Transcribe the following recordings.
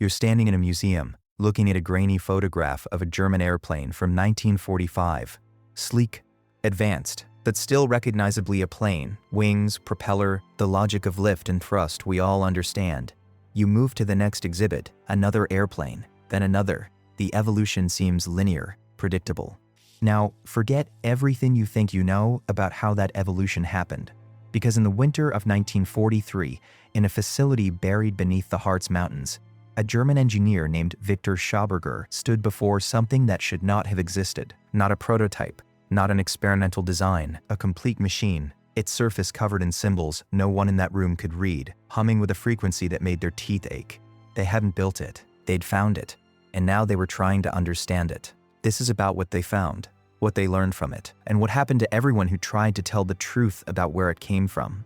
You're standing in a museum, looking at a grainy photograph of a German airplane from 1945. Sleek, advanced, but still recognizably a plane. Wings, propeller, the logic of lift and thrust we all understand. You move to the next exhibit, another airplane, then another. The evolution seems linear, predictable. Now, forget everything you think you know about how that evolution happened. Because in the winter of 1943, in a facility buried beneath the Harz Mountains, a German engineer named Victor Schauberger stood before something that should not have existed. Not a prototype, not an experimental design, a complete machine. Its surface covered in symbols no one in that room could read, humming with a frequency that made their teeth ache. They hadn't built it, they'd found it, and now they were trying to understand it. This is about what they found, what they learned from it, and what happened to everyone who tried to tell the truth about where it came from.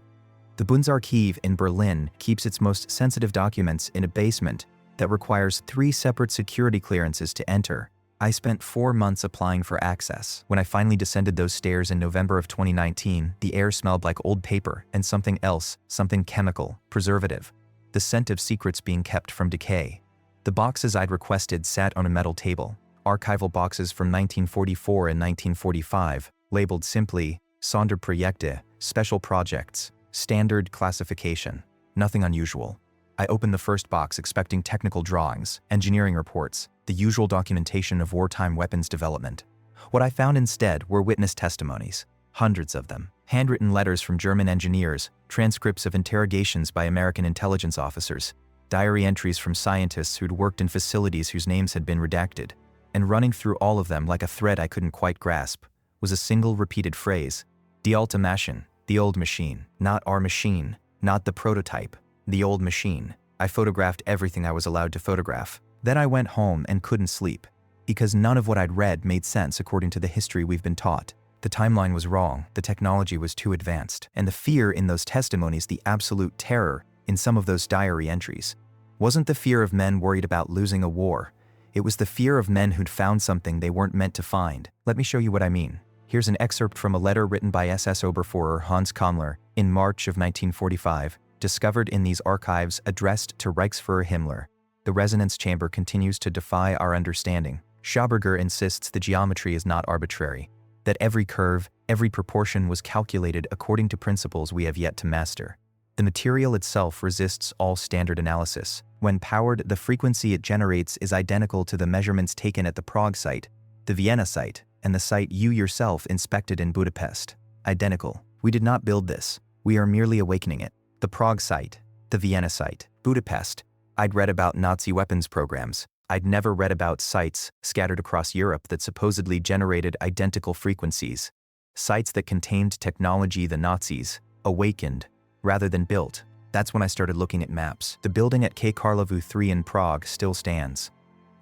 The Bundesarchiv in Berlin keeps its most sensitive documents in a basement that requires 3 separate security clearances to enter. I spent 4 months applying for access. When I finally descended those stairs in November of 2019, the air smelled like old paper and something else, something chemical, preservative. The scent of secrets being kept from decay. The boxes I'd requested sat on a metal table. Archival boxes from 1944 and 1945, labeled simply Sonderprojekte, special projects, standard classification, nothing unusual. I opened the first box expecting technical drawings, engineering reports, the usual documentation of wartime weapons development. What I found instead were witness testimonies, hundreds of them, handwritten letters from German engineers, transcripts of interrogations by American intelligence officers, diary entries from scientists who'd worked in facilities whose names had been redacted. And running through all of them like a thread I couldn't quite grasp was a single repeated phrase: Die alte Maschine, the old machine, not our machine, not the prototype, the old machine. I photographed everything I was allowed to photograph. Then I went home and couldn't sleep, because none of what I'd read made sense according to the history we've been taught. The timeline was wrong, the technology was too advanced, and the fear in those testimonies, the absolute terror in some of those diary entries, wasn't the fear of men worried about losing a war. It was the fear of men who'd found something they weren't meant to find. Let me show you what I mean. Here's an excerpt from a letter written by SS Oberfuhrer Hans Kammler in March of 1945, discovered in these archives addressed to Reichsfuhrer Himmler. The resonance chamber continues to defy our understanding. Schauberger insists the geometry is not arbitrary, that every curve, every proportion was calculated according to principles we have yet to master. The material itself resists all standard analysis. When powered, the frequency it generates is identical to the measurements taken at the Prague site, the Vienna site, and the site you yourself inspected in Budapest. Identical. We did not build this. We are merely awakening it. The Prague site, the Vienna site, Budapest. I'd read about Nazi weapons programs. I'd never read about sites scattered across Europe that supposedly generated identical frequencies. Sites that contained technology the Nazis awakened rather than built. That's when I started looking at maps. The building at K. Karlovu 3 in Prague still stands.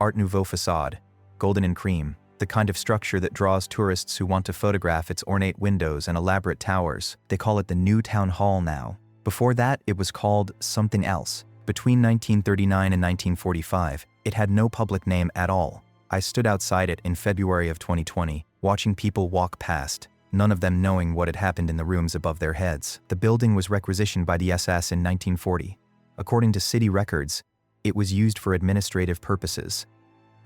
Art Nouveau facade, golden and cream, the kind of structure that draws tourists who want to photograph its ornate windows and elaborate towers. They call it the New Town Hall now. Before that, it was called something else. Between 1939 and 1945, it had no public name at all. I stood outside it in February of 2020, watching people walk past, none of them knowing what had happened in the rooms above their heads. The building was requisitioned by the SS in 1940. According to city records, it was used for administrative purposes.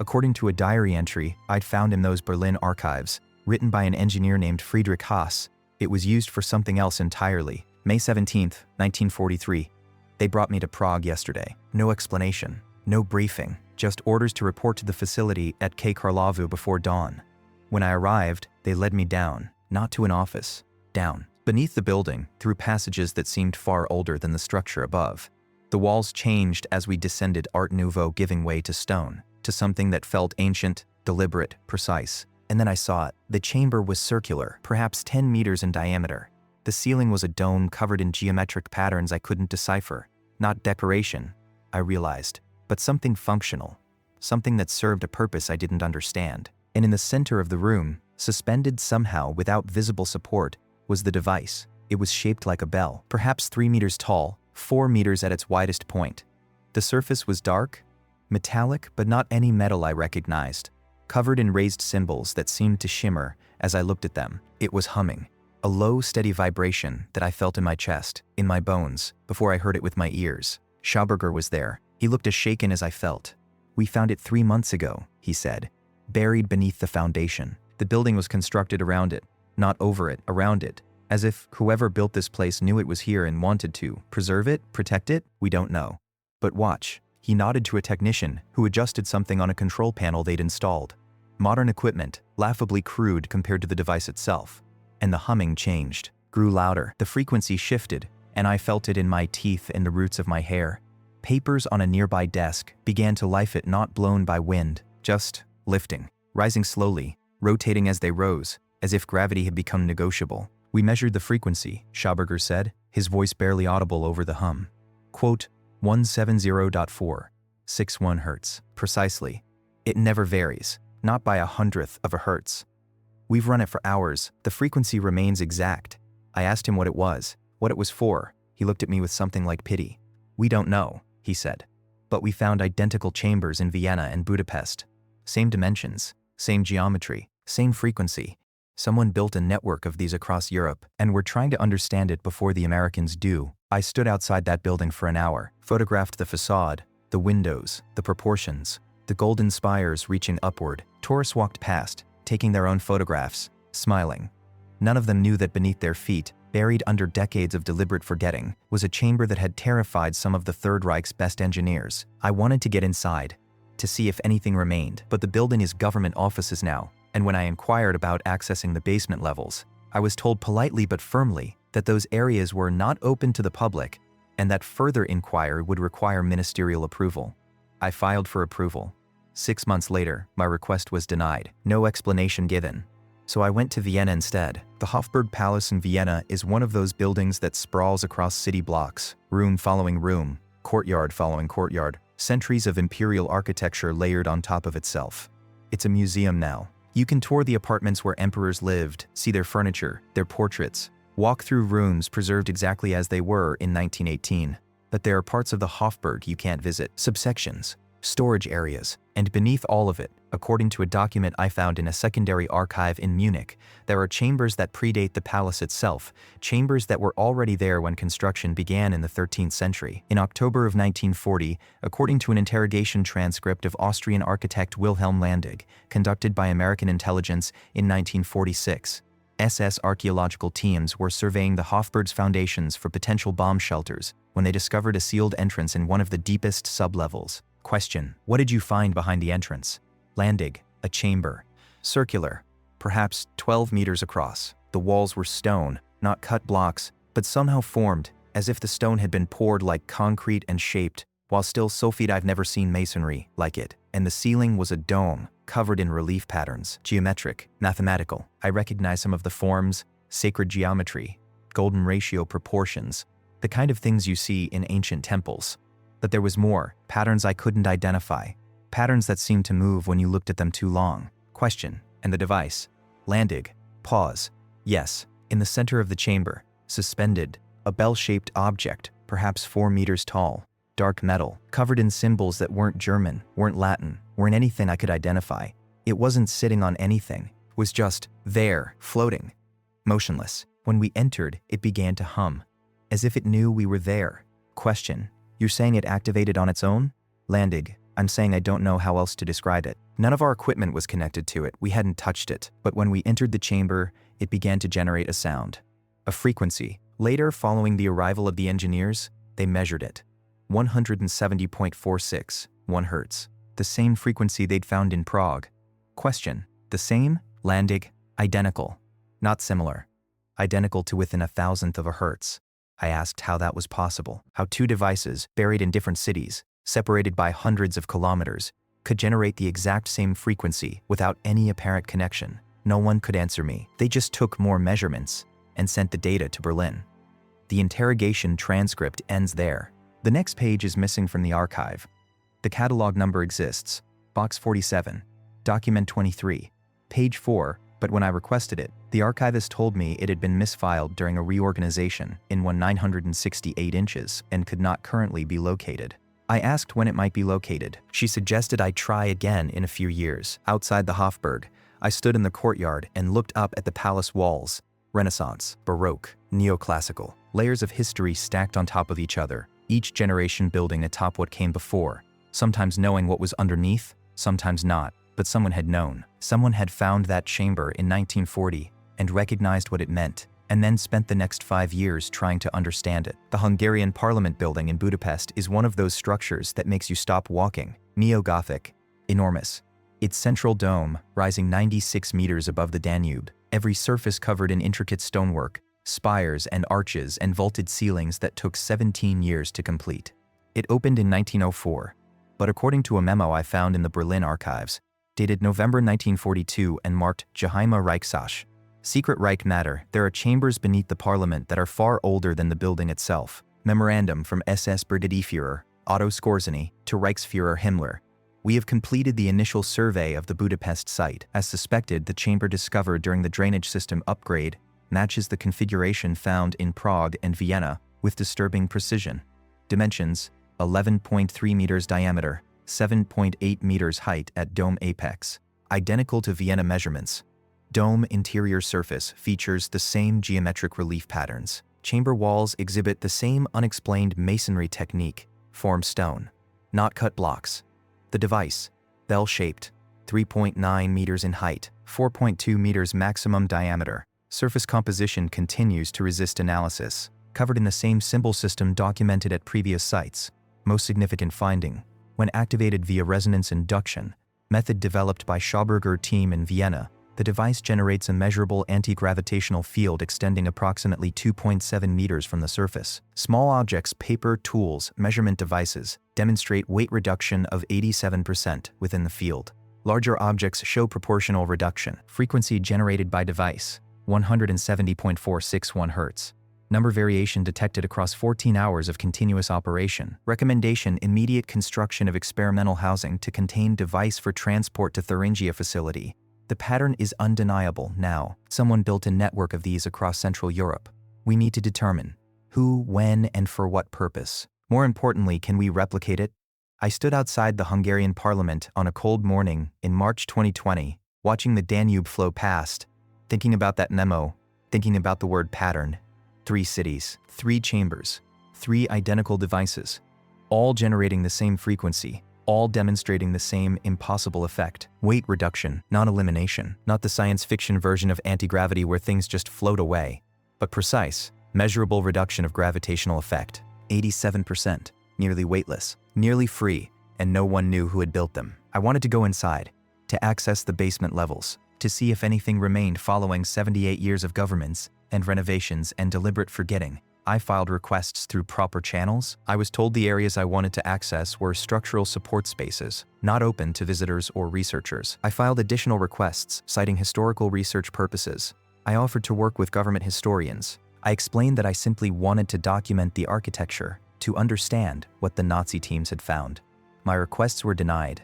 According to a diary entry I'd found in those Berlin archives, written by an engineer named Friedrich Haas, it was used for something else entirely. May 17, 1943. They brought me to Prague yesterday. No explanation, no briefing, just orders to report to the facility at K. Karlovu before dawn. When I arrived, they led me down. Not to an office, down. Beneath the building, through passages that seemed far older than the structure above. The walls changed as we descended, Art Nouveau giving way to stone, to something that felt ancient, deliberate, precise. And then I saw it. The chamber was circular, perhaps 10 meters in diameter. The ceiling was a dome covered in geometric patterns I couldn't decipher. Not decoration, I realized, but something functional. Something that served a purpose I didn't understand. And in the center of the room, suspended somehow without visible support, was the device. It was shaped like a bell, perhaps 3 meters tall, 4 meters at its widest point. The surface was dark, metallic, but not any metal I recognized, covered in raised symbols that seemed to shimmer as I looked at them. It was humming, a low, steady vibration that I felt in my chest, in my bones, before I heard it with my ears. Schauberger was there, He looked as shaken as I felt. "We found it 3 months ago," he said, "buried beneath the foundation. The building was constructed around it, not over it, around it, as if whoever built this place knew it was here and wanted to preserve it, protect it. We don't know. But watch." He nodded to a technician who adjusted something on a control panel they'd installed. Modern equipment, laughably crude compared to the device itself. And the humming changed, grew louder. The frequency shifted, and I felt it in my teeth and the roots of my hair. Papers on a nearby desk began to life it, not blown by wind, just lifting, rising slowly, rotating as they rose, as if gravity had become negotiable. "We measured the frequency," Schauberger said, his voice barely audible over the hum. Quote, 170.461 Hz. Precisely. It never varies, not by 100th of a hertz. "We've run it for hours. The frequency remains exact." I asked him what it was for. He looked at me with something like pity. "We don't know," he said. "But we found identical chambers in Vienna and Budapest. Same dimensions, same geometry, same frequency. Someone built a network of these across Europe, and we're trying to understand it before the Americans do." I stood outside that building for an hour, photographed the facade, the windows, the proportions, the golden spires reaching upward. Tourists walked past, taking their own photographs, smiling. None of them knew that beneath their feet, buried under decades of deliberate forgetting, was a chamber that had terrified some of the Third Reich's best engineers. I wanted to get inside, to see if anything remained, but the building is government offices now, and when I inquired about accessing the basement levels, I was told politely but firmly that those areas were not open to the public and that further inquiry would require ministerial approval. I filed for approval. 6 months later, my request was denied, no explanation given. So I went to Vienna instead. The Hofburg Palace in Vienna is one of those buildings that sprawls across city blocks, room following room, courtyard following courtyard, centuries of imperial architecture layered on top of itself. It's a museum now. You can tour the apartments where emperors lived, see their furniture, their portraits, walk through rooms preserved exactly as they were in 1918. But there are parts of the Hofburg you can't visit, subsections, storage areas, and beneath all of it, according to a document I found in a secondary archive in Munich, there are chambers that predate the palace itself, chambers that were already there when construction began in the 13th century. In October of 1940, according to an interrogation transcript of Austrian architect Wilhelm Landig, conducted by American intelligence in 1946, SS archaeological teams were surveying the Hofburg's foundations for potential bomb shelters when they discovered a sealed entrance in one of the deepest sublevels. Question: what did you find behind the entrance? Landig: a chamber. Circular, perhaps 12 meters across. The walls were stone, not cut blocks, but somehow formed, as if the stone had been poured like concrete and shaped, while still so feet I've never seen masonry like it. And the ceiling was a dome, covered in relief patterns, geometric, mathematical. I recognized some of the forms, sacred geometry, golden ratio proportions, the kind of things you see in ancient temples. But there was more, patterns I couldn't identify, patterns that seemed to move when you looked at them too long. Question: and the device? Landig: pause. Yes, in the center of the chamber, suspended, a bell-shaped object, perhaps 4 meters tall, dark metal, covered in symbols that weren't German, weren't Latin, weren't anything I could identify. It wasn't sitting on anything, was just there, floating, motionless. When we entered, it began to hum, as if it knew we were there. Question: you're saying it activated on its own? Landig: I'm saying I don't know how else to describe it. None of our equipment was connected to it, we hadn't touched it, but when we entered the chamber, it began to generate a sound, a frequency. Later, following the arrival of the engineers, they measured it. 170.461 Hz, the same frequency they'd found in Prague. Question: the same? Landig: identical. Not similar. Identical to within 1,000th of a hertz. I asked how that was possible, how two devices, buried in different cities, separated by hundreds of kilometers, could generate the exact same frequency without any apparent connection. No one could answer me. They just took more measurements and sent the data to Berlin. The interrogation transcript ends there. The next page is missing from the archive. The catalog number exists, box 47, document 23, page 4, but when I requested it, the archivist told me it had been misfiled during a reorganization in one 968 inches and could not currently be located. I asked when it might be located. She suggested I try again in a few years. Outside the Hofburg, I stood in the courtyard and looked up at the palace walls. Renaissance, Baroque, neoclassical, layers of history stacked on top of each other. each generation building atop what came before, sometimes knowing what was underneath, sometimes not, but someone had known. Someone had found that chamber in 1940 and recognized what it meant, and then spent the next 5 years trying to understand it. The Hungarian Parliament building in Budapest is one of those structures that makes you stop walking. Neo-Gothic, enormous. Its central dome, rising 96 meters above the Danube, every surface covered in intricate stonework, spires and arches and vaulted ceilings that took 17 years to complete. It opened in 1904, but according to a memo I found in the Berlin archives, dated November 1942 and marked Geheime Reichssache, Secret Reich matter, there are chambers beneath the parliament that are far older than the building itself. Memorandum from SS Brigadeführer Otto Skorzeny to Reichsführer Himmler. We have completed the initial survey of the Budapest site. As suspected, the chamber discovered during the drainage system upgrade matches the configuration found in Prague and Vienna with disturbing precision. Dimensions: 11.3 meters diameter, 7.8 meters height at dome apex. Identical to Vienna measurements. Dome interior surface features the same geometric relief patterns. Chamber walls exhibit the same unexplained masonry technique, form stone, not cut blocks. The device, bell-shaped, 3.9 meters in height, 4.2 meters maximum diameter. Surface composition continues to resist analysis, covered in the same symbol system documented at previous sites. Most significant finding: when activated via resonance induction, method developed by Schauberger team in Vienna, the device generates a measurable anti-gravitational field extending approximately 2.7 meters from the surface. Small objects, paper, tools, measurement devices demonstrate weight reduction of 87% within the field. Larger objects show proportional reduction. Frequency generated by device: 170.461 Hz. Number variation detected across 14 hours of continuous operation. Recommendation: immediate construction of experimental housing to contain device for transport to Thuringia facility. The pattern is undeniable now. Someone built a network of these across Central Europe. We need to determine who, when, and for what purpose. More importantly, can we replicate it? I stood outside the Hungarian parliament on a cold morning in March 2020, watching the Danube flow past, thinking about that memo, thinking about the word pattern. 3 cities, 3 chambers, 3 identical devices, all generating the same frequency, all demonstrating the same impossible effect. Weight reduction, not elimination. Not the science fiction version of anti-gravity where things just float away, but precise, measurable reduction of gravitational effect. 87%, nearly weightless, nearly free, and no one knew who had built them. I wanted to go inside, to access the basement levels, to see if anything remained following 78 years of governments and renovations and deliberate forgetting. I filed requests through proper channels. I was told the areas I wanted to access were structural support spaces, not open to visitors or researchers. I filed additional requests, citing historical research purposes. I offered to work with government historians. I explained that I simply wanted to document the architecture, to understand what the Nazi teams had found. My requests were denied.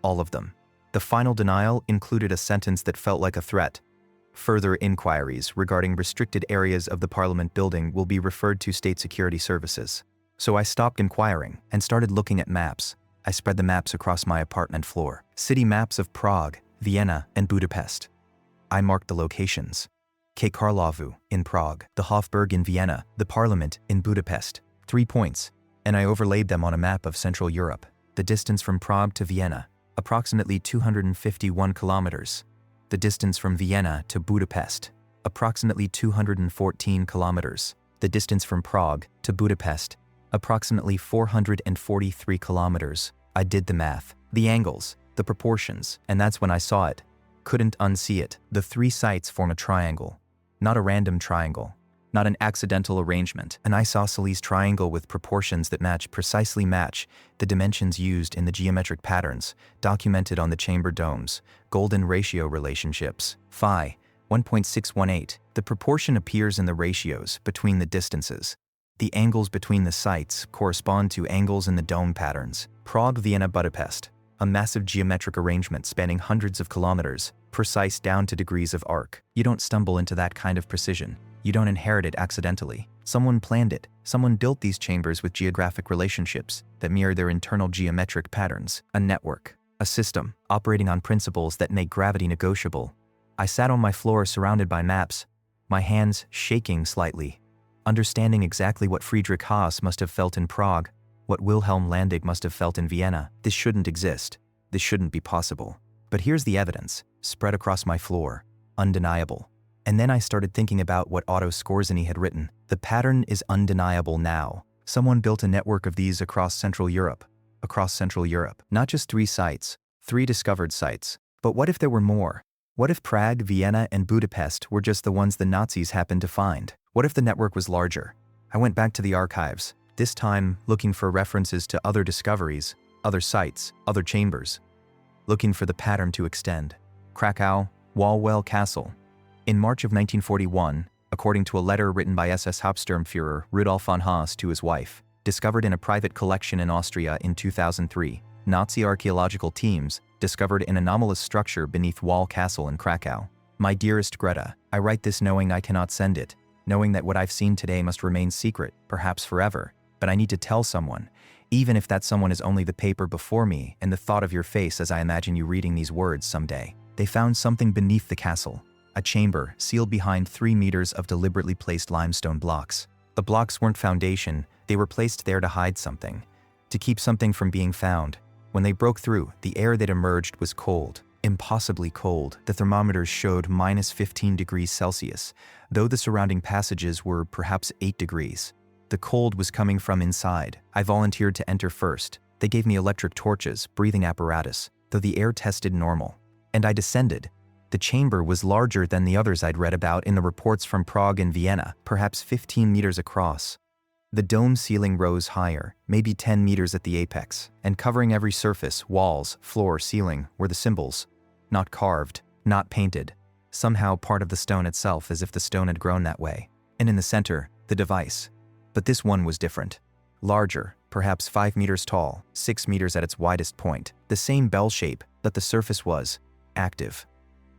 All of them. The final denial included a sentence that felt like a threat. Further inquiries regarding restricted areas of the Parliament building will be referred to State Security Services. So I stopped inquiring and started looking at maps. I spread the maps across my apartment floor. City maps of Prague, Vienna, and Budapest. I marked the locations. K. Karlovu in Prague, the Hofburg in Vienna, the Parliament in Budapest. 3 points, and I overlaid them on a map of Central Europe. The distance from Prague to Vienna, approximately 251 kilometers. The distance from Vienna to Budapest, approximately 214 kilometers. The distance from Prague to Budapest, approximately 443 kilometers. I did the math, the angles, the proportions, and that's when I saw it. Couldn't unsee it. The 3 sites form a triangle, not a random triangle, not an accidental arrangement. An isosceles triangle with proportions that precisely match the dimensions used in the geometric patterns documented on the chamber domes. Golden ratio relationships. Phi, 1.618. The proportion appears in the ratios between the distances. The angles between the sites correspond to angles in the dome patterns. Prague, Vienna, Budapest. A massive geometric arrangement spanning hundreds of kilometers, precise down to degrees of arc. You don't stumble into that kind of precision. You don't inherit it accidentally. Someone planned it. Someone built these chambers with geographic relationships that mirror their internal geometric patterns. A network. A system, operating on principles that make gravity negotiable. I sat on my floor surrounded by maps, my hands shaking slightly. Understanding exactly what Friedrich Haas must have felt in Prague, what Wilhelm Landig must have felt in Vienna, this shouldn't exist. This shouldn't be possible. But here's the evidence, spread across my floor, undeniable. And then I started thinking about what Otto Skorzeny had written. The pattern is undeniable now. Someone built a network of these across Central Europe. Not just 3 sites, 3 discovered sites. But what if there were more? What if Prague, Vienna, and Budapest were just the ones the Nazis happened to find? What if the network was larger? I went back to the archives, this time looking for references to other discoveries, other sites, other chambers. Looking for the pattern to extend. Krakow, Wawel Castle. In March of 1941, according to a letter written by SS Hauptsturmführer Rudolf von Haas to his wife, discovered in a private collection in Austria in 2003, Nazi archaeological teams discovered an anomalous structure beneath Wawel Castle in Krakow. My dearest Greta, I write this knowing I cannot send it, knowing that what I've seen today must remain secret, perhaps forever, but I need to tell someone, even if that someone is only the paper before me and the thought of your face as I imagine you reading these words someday. They found something beneath the castle, a chamber sealed behind 3 meters of deliberately placed limestone blocks. The blocks weren't foundation, they were placed there to hide something, to keep something from being found. When they broke through, the air that emerged was cold, impossibly cold. The thermometers showed -15 degrees Celsius, though the surrounding passages were perhaps 8 degrees. The cold was coming from inside. I volunteered to enter first. They gave me electric torches, breathing apparatus, though the air tested normal. And I descended. The chamber was larger than the others I'd read about in the reports from Prague and Vienna, perhaps 15 meters across. The dome ceiling rose higher, maybe 10 meters at the apex, and covering every surface, walls, floor, ceiling, were the symbols. Not carved, not painted. Somehow part of the stone itself, as if the stone had grown that way. And in the center, the device. But this one was different. Larger, perhaps 5 meters tall, 6 meters at its widest point. The same bell shape, but the surface was active.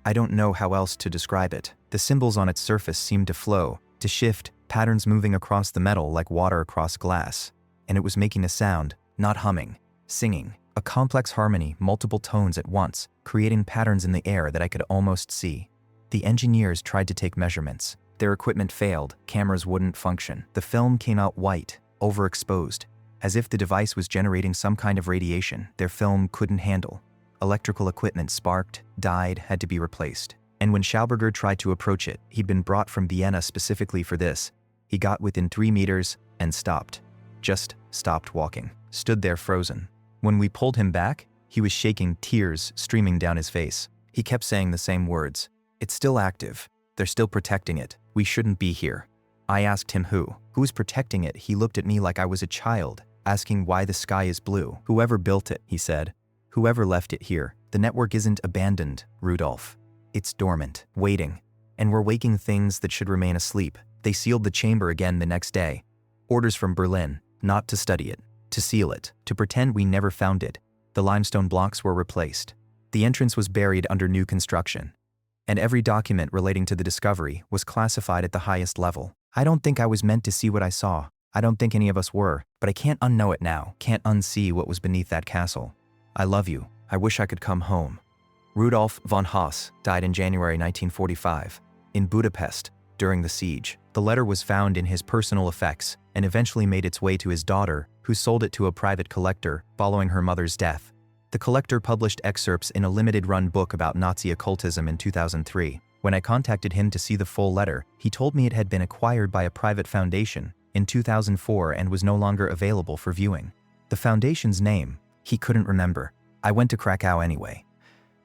I don't know how else to describe it. The symbols on its surface seemed to flow, to shift, patterns moving across the metal like water across glass. And it was making a sound, not humming, singing. A complex harmony, multiple tones at once, creating patterns in the air that I could almost see. The engineers tried to take measurements. Their equipment failed, cameras wouldn't function. The film came out white, overexposed, as if the device was generating some kind of radiation their film couldn't handle. Electrical equipment sparked, died, had to be replaced. And when Schauberger tried to approach it, he'd been brought from Vienna specifically for this. He got within 3 meters and stopped. Just stopped walking. Stood there frozen. When we pulled him back, he was shaking, tears streaming down his face. He kept saying the same words. It's still active. They're still protecting it. We shouldn't be here. I asked him who's protecting it. He looked at me like I was a child, asking why the sky is blue. Whoever built it, he said. Whoever left it here. The network isn't abandoned, Rudolf. It's dormant, waiting. And we're waking things that should remain asleep. They sealed the chamber again the next day. Orders from Berlin, not to study it, to seal it, to pretend we never found it. The limestone blocks were replaced. The entrance was buried under new construction. And every document relating to the discovery was classified at the highest level. I don't think I was meant to see what I saw. I don't think any of us were, but I can't unknow it now, can't unsee what was beneath that castle. I love you. I wish I could come home. Rudolf von Haas died in January 1945, in Budapest, during the siege. The letter was found in his personal effects and eventually made its way to his daughter, who sold it to a private collector following her mother's death. The collector published excerpts in a limited-run book about Nazi occultism in 2003. When I contacted him to see the full letter, he told me it had been acquired by a private foundation in 2004 and was no longer available for viewing. The foundation's name, he couldn't remember. I went to Krakow anyway.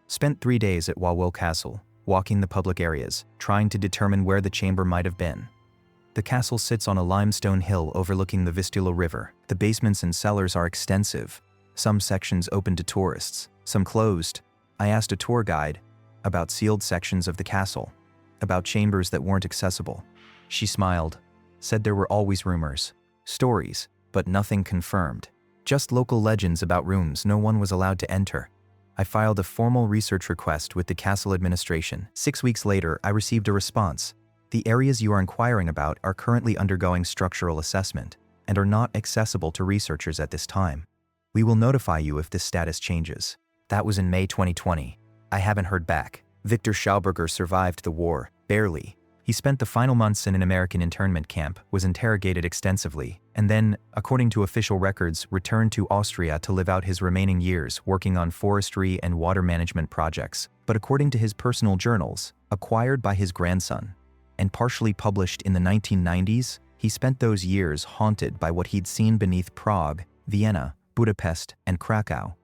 Spent 3 days at Wawel Castle, walking the public areas, trying to determine where the chamber might have been. The castle sits on a limestone hill overlooking the Vistula River. The basements and cellars are extensive. Some sections open to tourists, some closed. I asked a tour guide about sealed sections of the castle, about chambers that weren't accessible. She smiled, said there were always rumors, stories, but nothing confirmed. Just local legends about rooms no one was allowed to enter. I filed a formal research request with the castle administration. 6 weeks later, I received a response. The areas you are inquiring about are currently undergoing structural assessment and are not accessible to researchers at this time. We will notify you if this status changes. That was in May 2020. I haven't heard back. Victor Schauberger survived the war, barely. He spent the final months in an American internment camp, was interrogated extensively, and then, according to official records, returned to Austria to live out his remaining years working on forestry and water management projects. But according to his personal journals, acquired by his grandson, and partially published in the 1990s, he spent those years haunted by what he'd seen beneath Prague, Vienna, Budapest, and Krakow,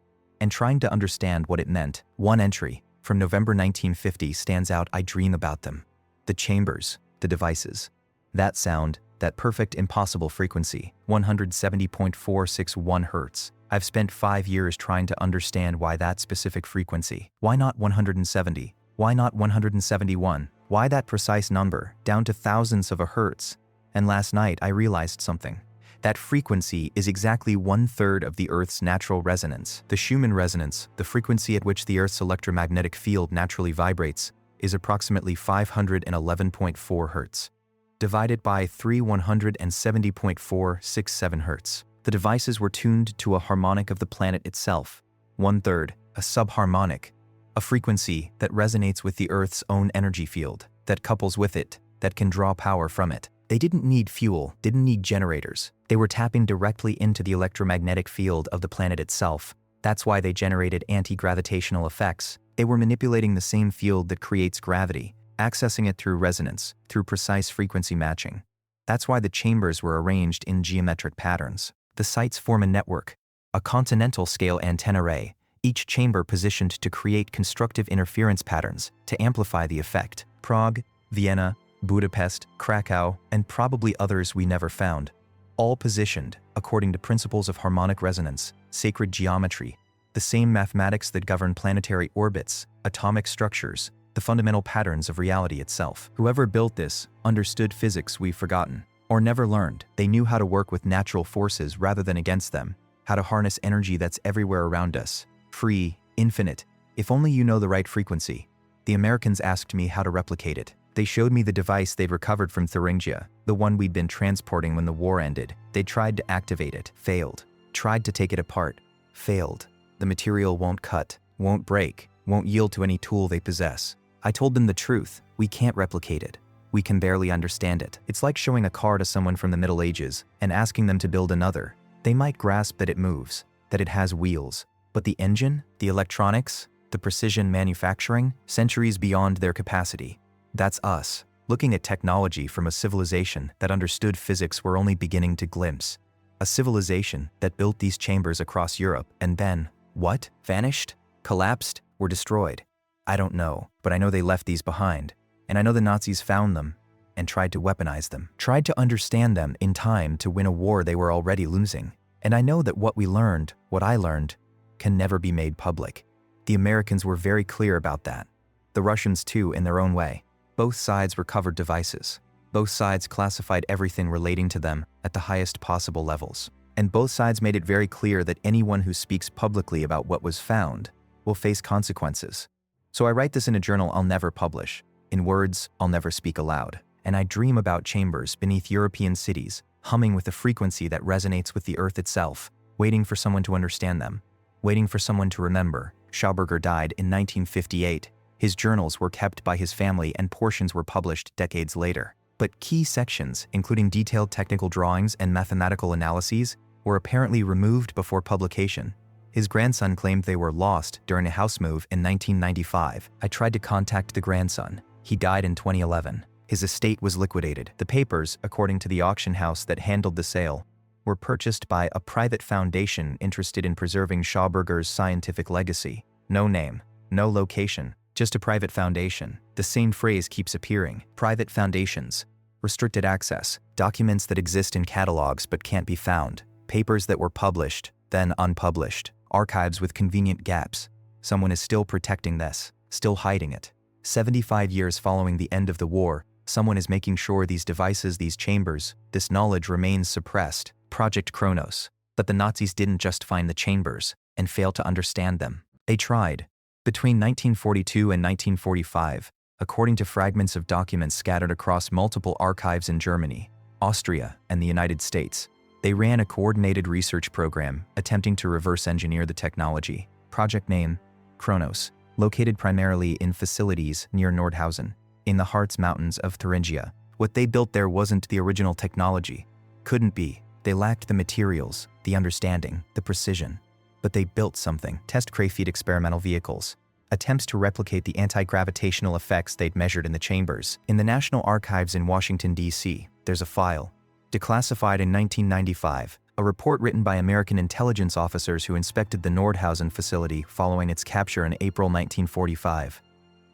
and trying to understand what it meant. One entry from November 1950 stands out. I dream about them. The chambers, the devices. That sound, that perfect impossible frequency, 170.461 Hz. I've spent 5 years trying to understand why that specific frequency. Why not 170? Why not 171? Why that precise number, down to thousandths of a hertz? And last night I realized something. That frequency is exactly 1/3 of the Earth's natural resonance. The Schumann resonance, the frequency at which the Earth's electromagnetic field naturally vibrates, is approximately 511.4 Hz. Divided by 170.467 Hz. The devices were tuned to a harmonic of the planet itself, 1/3, a subharmonic, a frequency that resonates with the Earth's own energy field, that couples with it, that can draw power from it. They didn't need fuel, didn't need generators. They were tapping directly into the electromagnetic field of the planet itself. That's why they generated anti-gravitational effects. They were manipulating the same field that creates gravity, accessing it through resonance, through precise frequency matching. That's why the chambers were arranged in geometric patterns. The sites form a network, a continental-scale antenna array, each chamber positioned to create constructive interference patterns to amplify the effect. Prague, Vienna, Budapest, Krakow, and probably others we never found. All positioned according to principles of harmonic resonance, sacred geometry, the same mathematics that govern planetary orbits, atomic structures, the fundamental patterns of reality itself. Whoever built this understood physics we've forgotten, or never learned. They knew how to work with natural forces rather than against them, how to harness energy that's everywhere around us, free, infinite, if only you know the right frequency. The Americans asked me how to replicate it. They showed me the device they'd recovered from Thuringia, the one we'd been transporting when the war ended. They tried to activate it, failed. Tried to take it apart, failed. The material won't cut, won't break, won't yield to any tool they possess. I told them the truth. We can't replicate it. We can barely understand it. It's like showing a car to someone from the Middle Ages and asking them to build another. They might grasp that it moves, that it has wheels, but the engine, the electronics, the precision manufacturing, centuries beyond their capacity. That's us, looking at technology from a civilization that understood physics we're only beginning to glimpse. A civilization that built these chambers across Europe and then, what? Vanished? Collapsed? Were destroyed? I don't know, but I know they left these behind. And I know the Nazis found them and tried to weaponize them, tried to understand them in time to win a war they were already losing. And I know that what we learned, what I learned, can never be made public. The Americans were very clear about that. The Russians too, in their own way. Both sides recovered devices. Both sides classified everything relating to them at the highest possible levels. And both sides made it very clear that anyone who speaks publicly about what was found will face consequences. So I write this in a journal I'll never publish, in words I'll never speak aloud. And I dream about chambers beneath European cities, humming with a frequency that resonates with the Earth itself, waiting for someone to understand them, waiting for someone to remember. Schauberger died in 1958. His journals were kept by his family and portions were published decades later. But key sections, including detailed technical drawings and mathematical analyses, were apparently removed before publication. His grandson claimed they were lost during a house move in 1995. I tried to contact the grandson. He died in 2011. His estate was liquidated. The papers, according to the auction house that handled the sale, were purchased by a private foundation interested in preserving Schauberger's scientific legacy. No name, no location. Just a private foundation. The same phrase keeps appearing. Private foundations. Restricted access. Documents that exist in catalogs but can't be found. Papers that were published, then unpublished. Archives with convenient gaps. Someone is still protecting this, still hiding it. 75 years following the end of the war, someone is making sure these devices, these chambers, this knowledge remains suppressed. Project Kronos. But the Nazis didn't just find the chambers and fail to understand them. They tried. Between 1942 and 1945, according to fragments of documents scattered across multiple archives in Germany, Austria, and the United States, they ran a coordinated research program attempting to reverse engineer the technology. Project name, Kronos, located primarily in facilities near Nordhausen. in the Harz Mountains of Thuringia. What they built there wasn't the original technology. Couldn't be. They lacked the materials, the understanding, the precision. But they built something. Test-crafted experimental vehicles. Attempts to replicate the anti-gravitational effects they'd measured in the chambers. In the National Archives in Washington, D.C., there's a file. Declassified in 1995, a report written by American intelligence officers who inspected the Nordhausen facility following its capture in April 1945.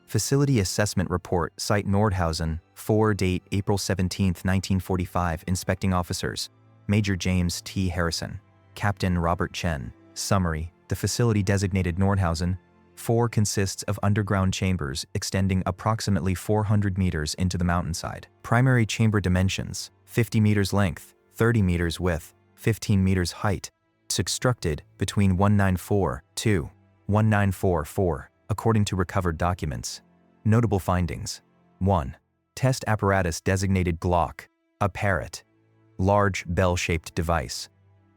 Facility Assessment Report, Site Nordhausen, 4 date April 17, 1945, inspecting officers, Major James T. Harrison, Captain Robert Chen. Summary, the facility designated Nordhausen 4 consists of underground chambers extending approximately 400 meters into the mountainside. Primary chamber dimensions, 50 meters length, 30 meters width, 15 meters height. It's constructed between 1942 to 1944, according to recovered documents. Notable findings. 1. Test apparatus designated Glocke, a parrot. Large bell-shaped device.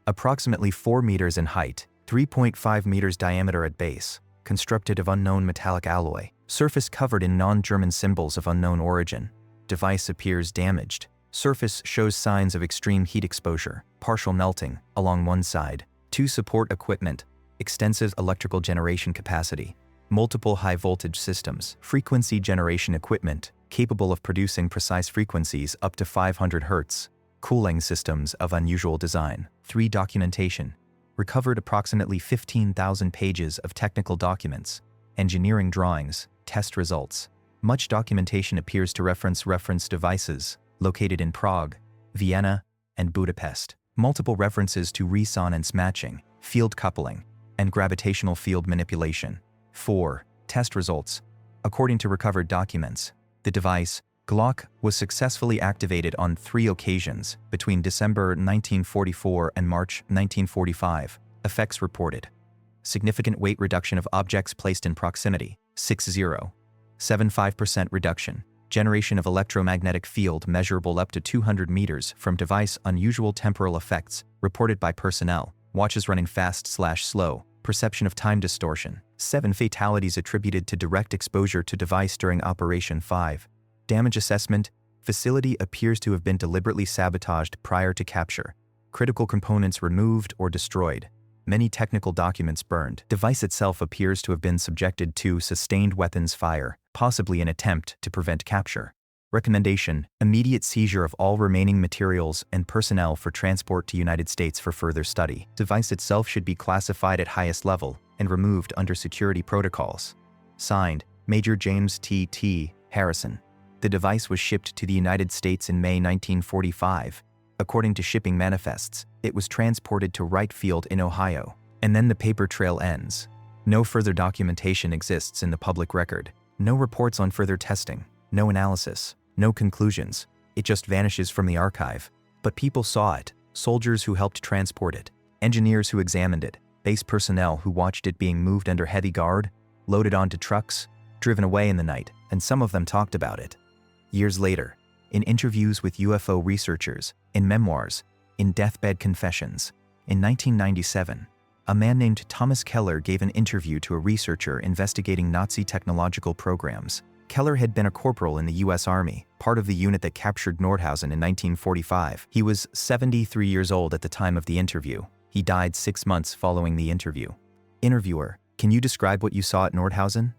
Approximately 4 meters in height, 3.5 meters diameter at base, constructed of unknown metallic alloy. Surface covered in non-German symbols of unknown origin. Device appears damaged. Surface shows signs of extreme heat exposure, partial melting, along one side. 2. Support equipment. Extensive electrical generation capacity. Multiple high-voltage systems. Frequency generation equipment, capable of producing precise frequencies up to 500 Hz. Cooling systems of unusual design. 3. Documentation. Recovered approximately 15,000 pages of technical documents, engineering drawings, test results. Much documentation appears to reference devices located in Prague, Vienna, and Budapest. Multiple references to resonance matching, field coupling, and gravitational field manipulation. 4. Test results. According to recovered documents, the device, Glocke, was successfully activated on 3 occasions between December 1944 and March 1945. Effects reported. Significant weight reduction of objects placed in proximity, 75% reduction. Generation of electromagnetic field measurable up to 200 meters from device. Unusual temporal effects, reported by personnel. Watches running fast/slow. Perception of time distortion. 7. Fatalities attributed to direct exposure to device during operation. 5. Damage assessment. Facility appears to have been deliberately sabotaged prior to capture. Critical components removed or destroyed. Many technical documents burned. Device itself appears to have been subjected to sustained weapons fire, possibly an attempt to prevent capture. Recommendation: immediate seizure of all remaining materials and personnel for transport to United States for further study. Device itself should be classified at highest level and removed under security protocols. Signed, Major James T. Harrison. The device was shipped to the United States in May 1945. According to shipping manifests, it was transported to Wright Field in Ohio. And then the paper trail ends. No further documentation exists in the public record. No reports on further testing. No analysis. No conclusions. It just vanishes from the archive. But people saw it. Soldiers who helped transport it. Engineers who examined it. Base personnel who watched it being moved under heavy guard. Loaded onto trucks. Driven away in the night. And some of them talked about it. Years later, in interviews with UFO researchers, in memoirs, in deathbed confessions. In 1997, a man named Thomas Keller gave an interview to a researcher investigating Nazi technological programs. Keller had been a corporal in the U.S. Army, part of the unit that captured Nordhausen in 1945. He was 73 years old at the time of the interview. He died 6 months following the interview. Interviewer: can you describe what you saw at Nordhausen?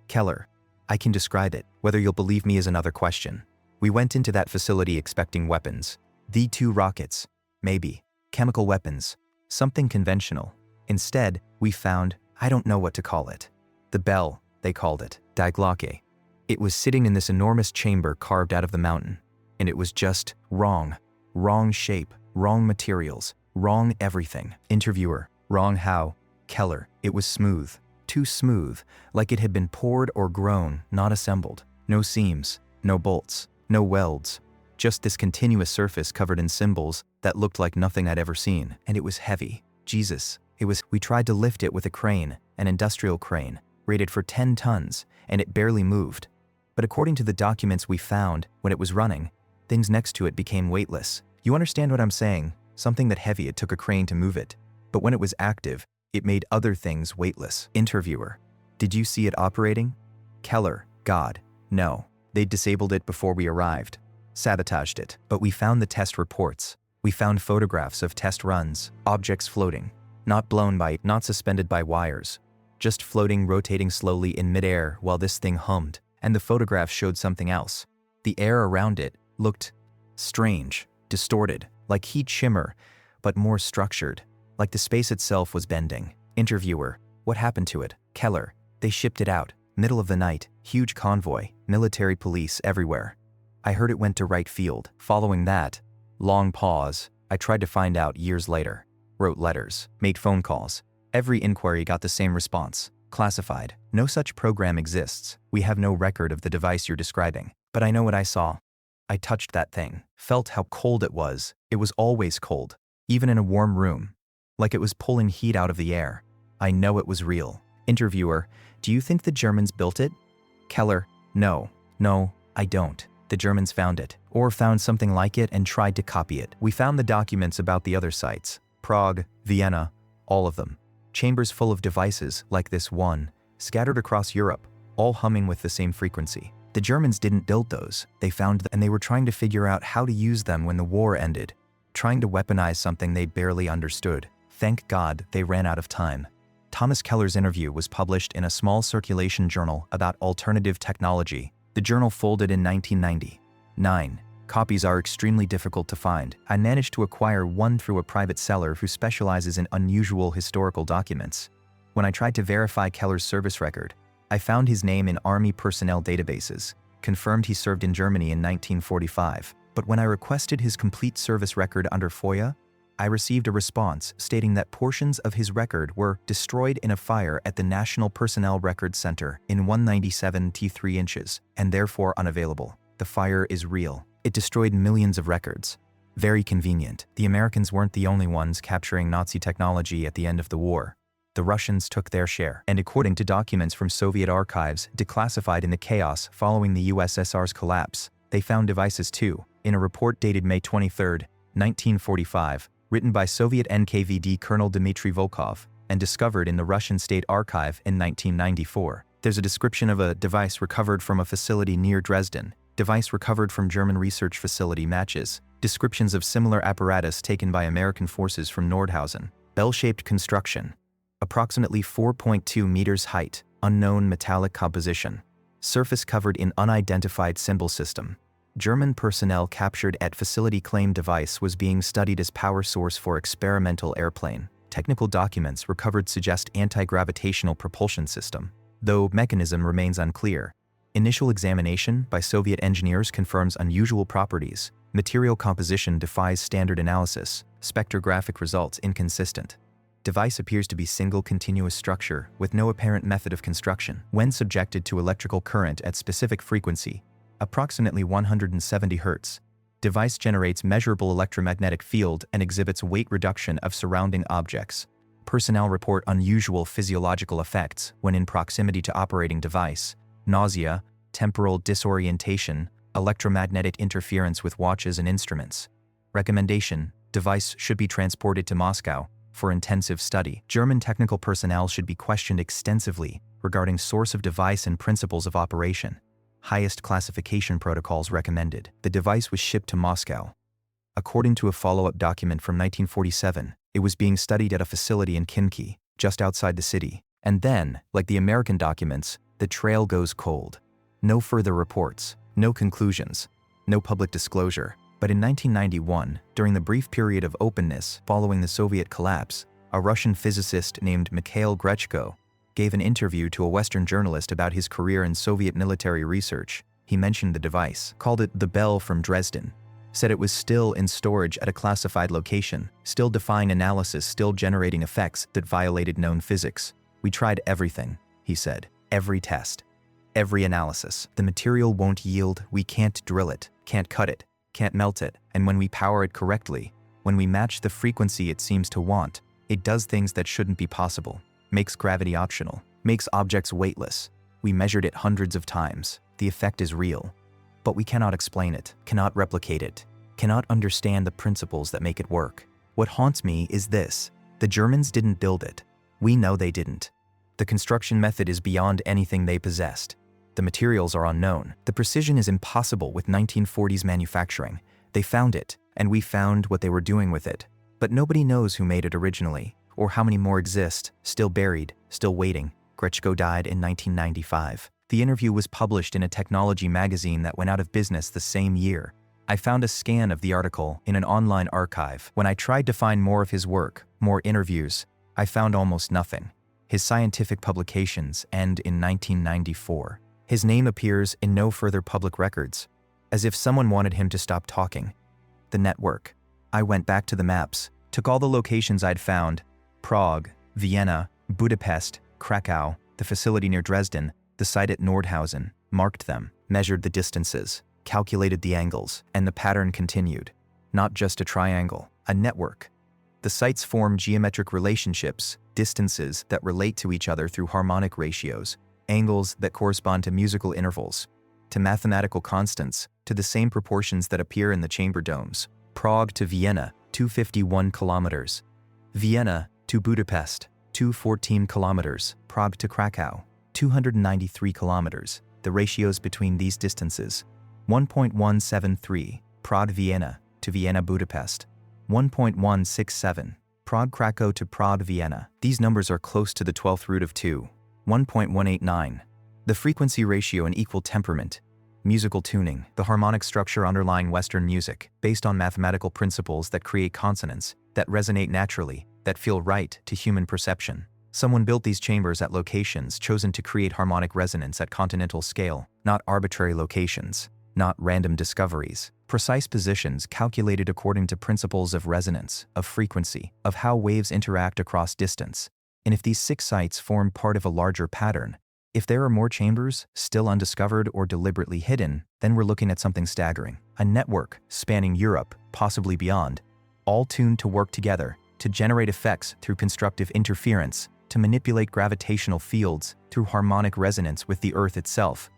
Keller: I can describe it. Whether you'll believe me is another question. We went into that facility expecting weapons. V-2 rockets. Maybe. Chemical weapons. Something conventional. Instead, we found, I don't know what to call it. The bell, they called it. Die Glocke. It was sitting in this enormous chamber carved out of the mountain. And it was just wrong. Wrong shape, wrong materials, wrong everything. Interviewer: wrong how? Keller: it was smooth. Too smooth, like it had been poured or grown, not assembled. No seams, no bolts, no welds. Just this continuous surface covered in symbols that looked like nothing I'd ever seen. And it was heavy. Jesus, it was. We tried to lift it with a crane, an industrial crane, rated for 10 tons, and it barely moved. But according to the documents we found, when it was running, things next to it became weightless. You understand what I'm saying? Something that heavy, it took a crane to move it. But when it was active, it made other things weightless. Interviewer: did you see it operating? Keller: God, no. They'd disabled it before we arrived, sabotaged it, but we found the test reports. We found photographs of test runs, objects floating, not blown by, not suspended by wires, just floating, rotating slowly in midair while this thing hummed. And the photographs showed something else. The air around it looked strange, distorted, like heat shimmer, but more structured, like the space itself was bending. Interviewer: what happened to it? Keller: they shipped it out. Middle of the night, huge convoy, military police everywhere. I heard it went to right field. Following that, long pause. I tried to find out years later. Wrote letters, made phone calls. Every inquiry got the same response. Classified. No such program exists. We have no record of the device you're describing. But I know what I saw. I touched that thing, felt how cold it was. It was always cold, even in a warm room, like it was pulling heat out of the air. I know it was real. Interviewer: do you think the Germans built it? Keller: no, I don't. The Germans found it, or found something like it and tried to copy it. We found the documents about the other sites, Prague, Vienna, all of them. Chambers full of devices like this one, scattered across Europe, all humming with the same frequency. The Germans didn't build those. They found them, and they were trying to figure out how to use them when the war ended, trying to weaponize something they barely understood. Thank God they ran out of time. Thomas Keller's interview was published in a small circulation journal about alternative technology. The journal folded in 1999. Copies are extremely difficult to find. I managed to acquire one through a private seller who specializes in unusual historical documents. When I tried to verify Keller's service record, I found his name in Army personnel databases, confirmed he served in Germany in 1945. But when I requested his complete service record under FOIA, I received a response stating that portions of his record were destroyed in a fire at the National Personnel Records Center in 197 to 3 inches, and therefore unavailable. The fire is real. It destroyed millions of records. Very convenient. The Americans weren't the only ones capturing Nazi technology at the end of the war. The Russians took their share, and according to documents from Soviet archives declassified in the chaos following the USSR's collapse, they found devices too. In a report dated May 23, 1945, written by Soviet NKVD Colonel Dmitry Volkov, and discovered in the Russian State Archive in 1994. There's a description of a device recovered from a facility near Dresden. Device recovered from German research facility matches descriptions of similar apparatus taken by American forces from Nordhausen. Bell-shaped construction. Approximately 4.2 meters height. Unknown metallic composition. Surface covered in unidentified symbol system. German personnel captured at facility claim device was being studied as power source for experimental airplane. Technical documents recovered suggest anti-gravitational propulsion system, though mechanism remains unclear. Initial examination by Soviet engineers confirms unusual properties. Material composition defies standard analysis. Spectrographic results inconsistent. Device appears to be single continuous structure with no apparent method of construction. When subjected to electrical current at specific frequency, approximately 170 Hz, device generates measurable electromagnetic field and exhibits weight reduction of surrounding objects. Personnel report unusual physiological effects when in proximity to operating device. Nausea, temporal disorientation, electromagnetic interference with watches and instruments. Recommendation: device should be transported to Moscow for intensive study. German technical personnel should be questioned extensively regarding source of device and principles of operation. Highest classification protocols recommended. The device was shipped to Moscow. According to a follow-up document from 1947, it was being studied at a facility in Khimki, just outside the city. And then, like the American documents, the trail goes cold. No further reports, no conclusions, no public disclosure. But in 1991, during the brief period of openness following the Soviet collapse, a Russian physicist named Mikhail Grechko gave an interview to a Western journalist about his career in Soviet military research. He mentioned the device, called it the Bell from Dresden, said it was still in storage at a classified location, still defying analysis, still generating effects that violated known physics. We tried everything, he said. Every test, every analysis. The material won't yield, we can't drill it, can't cut it, can't melt it, and when we power it correctly, when we match the frequency it seems to want, it does things that shouldn't be possible, makes gravity optional, makes objects weightless. We measured it hundreds of times. The effect is real, but we cannot explain it, cannot replicate it, cannot understand the principles that make it work. What haunts me is this: the Germans didn't build it. We know they didn't. The construction method is beyond anything they possessed. The materials are unknown. The precision is impossible with 1940s manufacturing. They found it, and we found what they were doing with it. But nobody knows who made it originally, or how many more exist, still buried, still waiting. Grechko died in 1995. The interview was published in a technology magazine that went out of business the same year. I found a scan of the article in an online archive. When I tried to find more of his work, more interviews, I found almost nothing. His scientific publications end in 1994. His name appears in no further public records, as if someone wanted him to stop talking. The network. I went back to the maps, took all the locations I'd found: Prague, Vienna, Budapest, Krakow, the facility near Dresden, the site at Nordhausen, marked them, measured the distances, calculated the angles, and the pattern continued. Not just a triangle, a network. The sites form geometric relationships, distances that relate to each other through harmonic ratios, angles that correspond to musical intervals, to mathematical constants, to the same proportions that appear in the chamber domes. Prague to Vienna, 251 kilometers. Vienna to Budapest, 214 kilometers. Prague to Krakow, 293 kilometers. The ratios between these distances: 1.173, Prague-Vienna to Vienna-Budapest, 1.167, Prague-Krakow to Prague-Vienna. These numbers are close to the 12th root of 2, 1.189. The frequency ratio and equal temperament. Musical tuning, the harmonic structure underlying Western music, based on mathematical principles that create consonants, that resonate naturally, that feel right to human perception. Someone built these chambers at locations chosen to create harmonic resonance at continental scale, not arbitrary locations, not random discoveries. Precise positions calculated according to principles of resonance, of frequency, of how waves interact across distance. And if these 6 sites form part of a larger pattern, if there are more chambers, still undiscovered or deliberately hidden, then we're looking at something staggering. A network spanning Europe, possibly beyond, all tuned to work together, to generate effects through constructive interference, to manipulate gravitational fields through harmonic resonance with the Earth itself.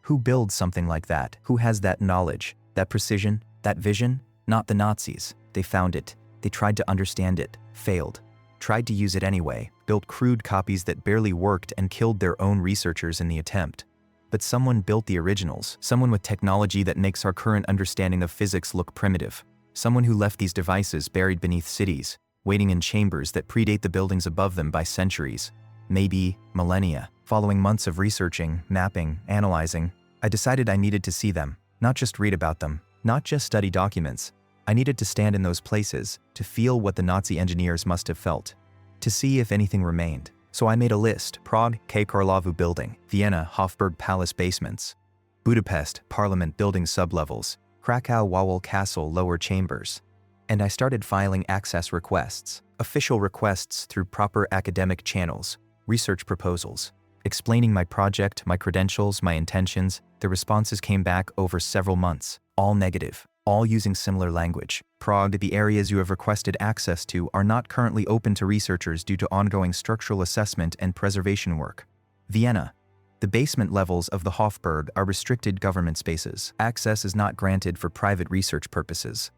Who builds something like that? Who has that knowledge, that precision, that vision? Not the Nazis. They found it. They tried to understand it, failed. Tried to use it anyway, built crude copies that barely worked and killed their own researchers in the attempt. But someone built the originals, someone with technology that makes our current understanding of physics look primitive. Someone who left these devices buried beneath cities, waiting in chambers that predate the buildings above them by centuries, maybe millennia. Following months of researching, mapping, analyzing, I decided I needed to see them, not just read about them, not just study documents. I needed to stand in those places, to feel what the Nazi engineers must have felt, to see if anything remained. So I made a list: Prague, K. Karlovu Building, Vienna, Hofburg Palace basements, Budapest, Parliament building sublevels, Krakow Wawel Castle lower chambers. And I started filing access requests, official requests through proper academic channels, research proposals, explaining my project, my credentials, my intentions. The responses came back over several months, all negative, all using similar language. Prague, the areas you have requested access to are not currently open to researchers due to ongoing structural assessment and preservation work. Vienna, the basement levels of the Hofburg are restricted government spaces. Access is not granted for private research purposes.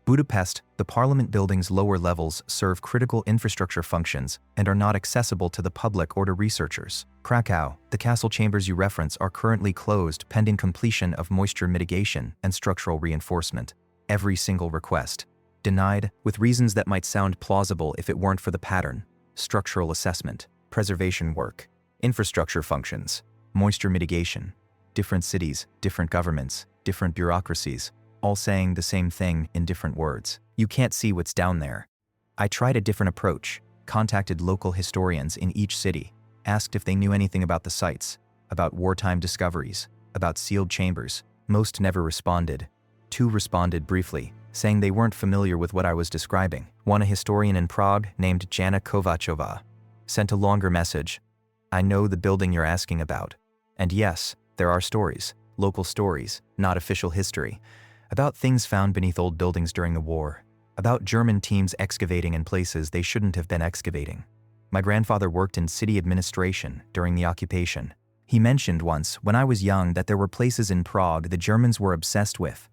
Budapest, the parliament building's lower levels serve critical infrastructure functions and are not accessible to the public or to researchers. Krakow, the castle chambers you reference are currently closed pending completion of moisture mitigation and structural reinforcement. Every single request denied, with reasons that might sound plausible if it weren't for the pattern: structural assessment, preservation work, infrastructure functions, moisture mitigation. Different cities, different governments, different bureaucracies, all saying the same thing in different words. You can't see what's down there. I tried a different approach, contacted local historians in each city, asked if they knew anything about the sites, about wartime discoveries, about sealed chambers. Most never responded. 2 responded briefly, saying they weren't familiar with what I was describing. One, a historian in Prague named Jana Kovachova, sent a longer message: I know the building you're asking about. And yes, there are stories, local stories, not official history, about things found beneath old buildings during the war, about German teams excavating in places they shouldn't have been excavating. My grandfather worked in city administration during the occupation. He mentioned once, when I was young, that there were places in Prague the Germans were obsessed with.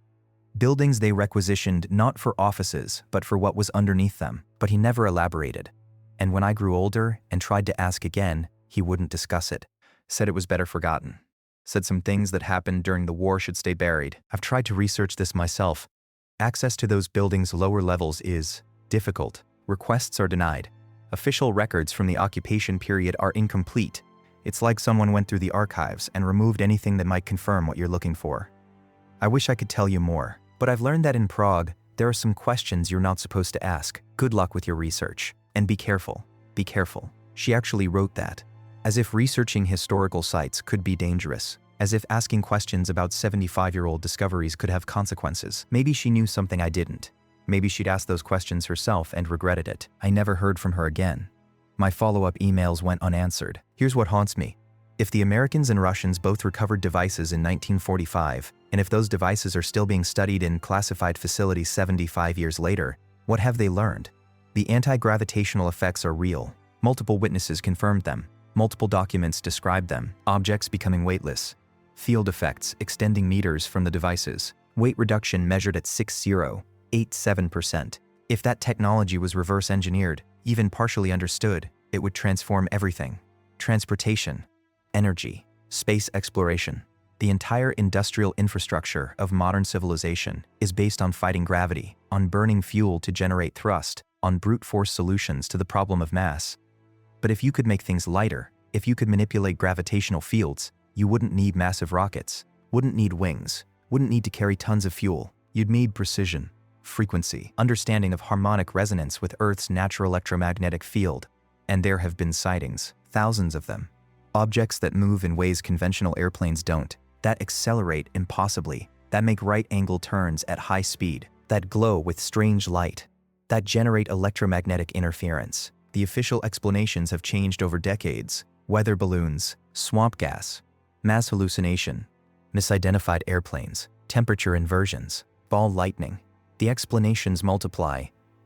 Buildings they requisitioned not for offices, but for what was underneath them. But he never elaborated. And when I grew older and tried to ask again, he wouldn't discuss it, said it was better forgotten. said some things that happened during the war should stay buried. I've tried to research this myself. Access to those buildings' lower levels is difficult. Requests are denied. Official records from the occupation period are incomplete. It's like someone went through the archives and removed anything that might confirm what you're looking for. I wish I could tell you more, but I've learned that in Prague, there are some questions you're not supposed to ask. Good luck with your research. And be careful. Be careful. She actually wrote that. As if researching historical sites could be dangerous. As if asking questions about 75-year-old discoveries could have consequences. Maybe she knew something I didn't. Maybe she'd asked those questions herself and regretted it. I never heard from her again. My follow-up emails went unanswered. Here's what haunts me. If the Americans and Russians both recovered devices in 1945, and if those devices are still being studied in classified facilities 75 years later, what have they learned? The anti-gravitational effects are real. Multiple witnesses confirmed them. Multiple documents described them. Objects becoming weightless. Field effects extending meters from the devices. Weight reduction measured at 6.087%. If that technology was reverse engineered, even partially understood, it would transform everything. Transportation, energy, space exploration. The entire industrial infrastructure of modern civilization is based on fighting gravity, on burning fuel to generate thrust, on brute force solutions to the problem of mass. But if you could make things lighter, if you could manipulate gravitational fields, you wouldn't need massive rockets, wouldn't need wings, wouldn't need to carry tons of fuel. You'd need precision, frequency, understanding of harmonic resonance with Earth's natural electromagnetic field. And there have been sightings, thousands of them. Objects that move in ways conventional airplanes don't, that accelerate impossibly, that make right-angle turns at high speed, that glow with strange light, that generate electromagnetic interference. The official explanations have changed over decades. Weather balloons, swamp gas, mass hallucination, misidentified airplanes, temperature inversions, ball lightning. The explanations multiply,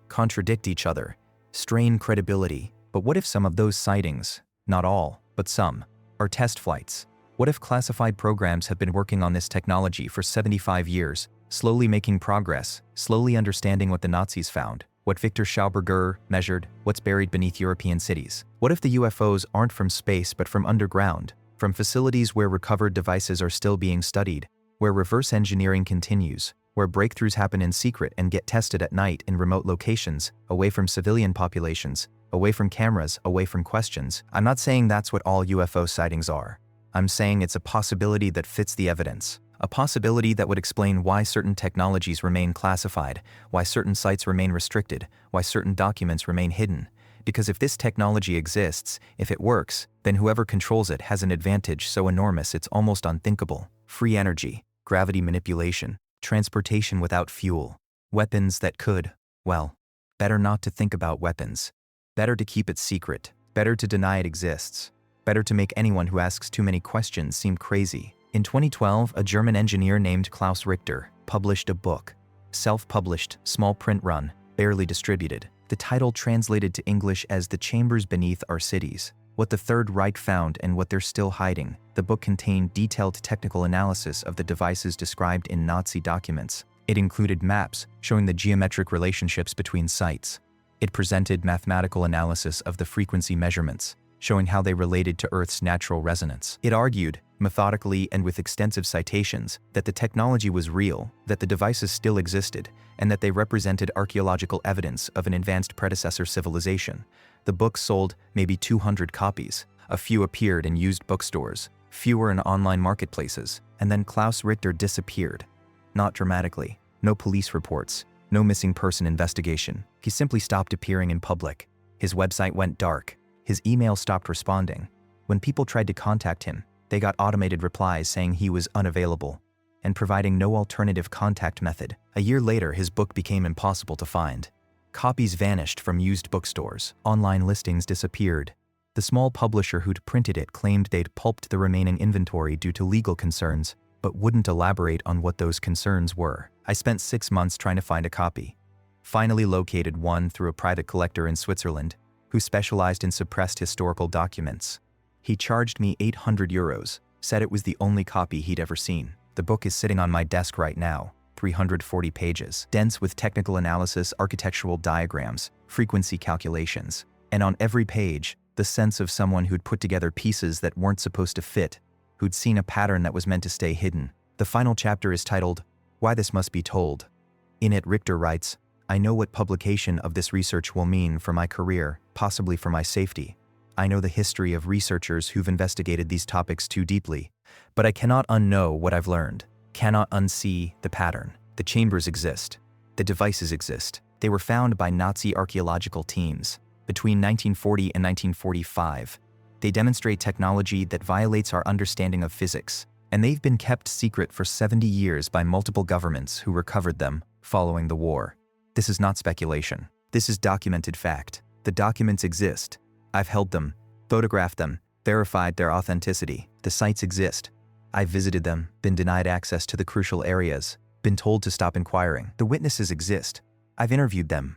contradict each other, strain credibility. But what if some of those sightings, not all, but some, are test flights? What if classified programs have been working on this technology for 75 years, slowly making progress, slowly understanding what the Nazis found, what Victor Schauberger measured, what's buried beneath European cities? What if the UFOs aren't from space but from underground, from facilities where recovered devices are still being studied, where reverse engineering continues, where breakthroughs happen in secret and get tested at night in remote locations, away from civilian populations, away from cameras, away from questions? I'm not saying that's what all UFO sightings are. I'm saying it's a possibility that fits the evidence. A possibility that would explain why certain technologies remain classified, why certain sites remain restricted, why certain documents remain hidden. Because if this technology exists, if it works, then whoever controls it has an advantage so enormous it's almost unthinkable. Free energy, gravity manipulation, transportation without fuel, weapons that could, well, better not to think about weapons. Better to keep it secret, better to deny it exists, better to make anyone who asks too many questions seem crazy. In 2012, a German engineer named Klaus Richter published a book, self-published, small print run, barely distributed. The title translated to English as The Chambers Beneath Our Cities, What the Third Reich Found and What They're Still Hiding. The book contained detailed technical analysis of the devices described in Nazi documents. It included maps showing the geometric relationships between sites. It presented mathematical analysis of the frequency measurements, showing how they related to Earth's natural resonance. It argued, methodically and with extensive citations, that the technology was real, that the devices still existed, and that they represented archaeological evidence of an advanced predecessor civilization. The book sold maybe 200 copies. A few appeared in used bookstores, fewer in online marketplaces, and then Klaus Richter disappeared. Not dramatically. No police reports. No missing person investigation. He simply stopped appearing in public. His website went dark. His email stopped responding. When people tried to contact him, they got automated replies saying he was unavailable and providing no alternative contact method. A year later, his book became impossible to find. Copies vanished from used bookstores. Online listings disappeared. The small publisher who'd printed it claimed they'd pulped the remaining inventory due to legal concerns, but wouldn't elaborate on what those concerns were. I spent 6 months trying to find a copy. Finally located one through a private collector in Switzerland, who specialized in suppressed historical documents. He charged me 800 euros, said it was the only copy he'd ever seen. The book is sitting on my desk right now, 340 pages, dense with technical analysis, architectural diagrams, frequency calculations, and on every page, the sense of someone who'd put together pieces that weren't supposed to fit, who'd seen a pattern that was meant to stay hidden. The final chapter is titled, Why This Must Be Told. In it, Richter writes, I know what publication of this research will mean for my career, possibly for my safety. I know the history of researchers who've investigated these topics too deeply, but I cannot unknow what I've learned, cannot unsee the pattern. The chambers exist. The devices exist. They were found by Nazi archaeological teams between 1940 and 1945. They demonstrate technology that violates our understanding of physics, and they've been kept secret for 70 years by multiple governments who recovered them following the war. This is not speculation. This is documented fact. The documents exist. I've held them, photographed them, verified their authenticity. The sites exist. I've visited them, been denied access to the crucial areas, been told to stop inquiring. The witnesses exist. I've interviewed them,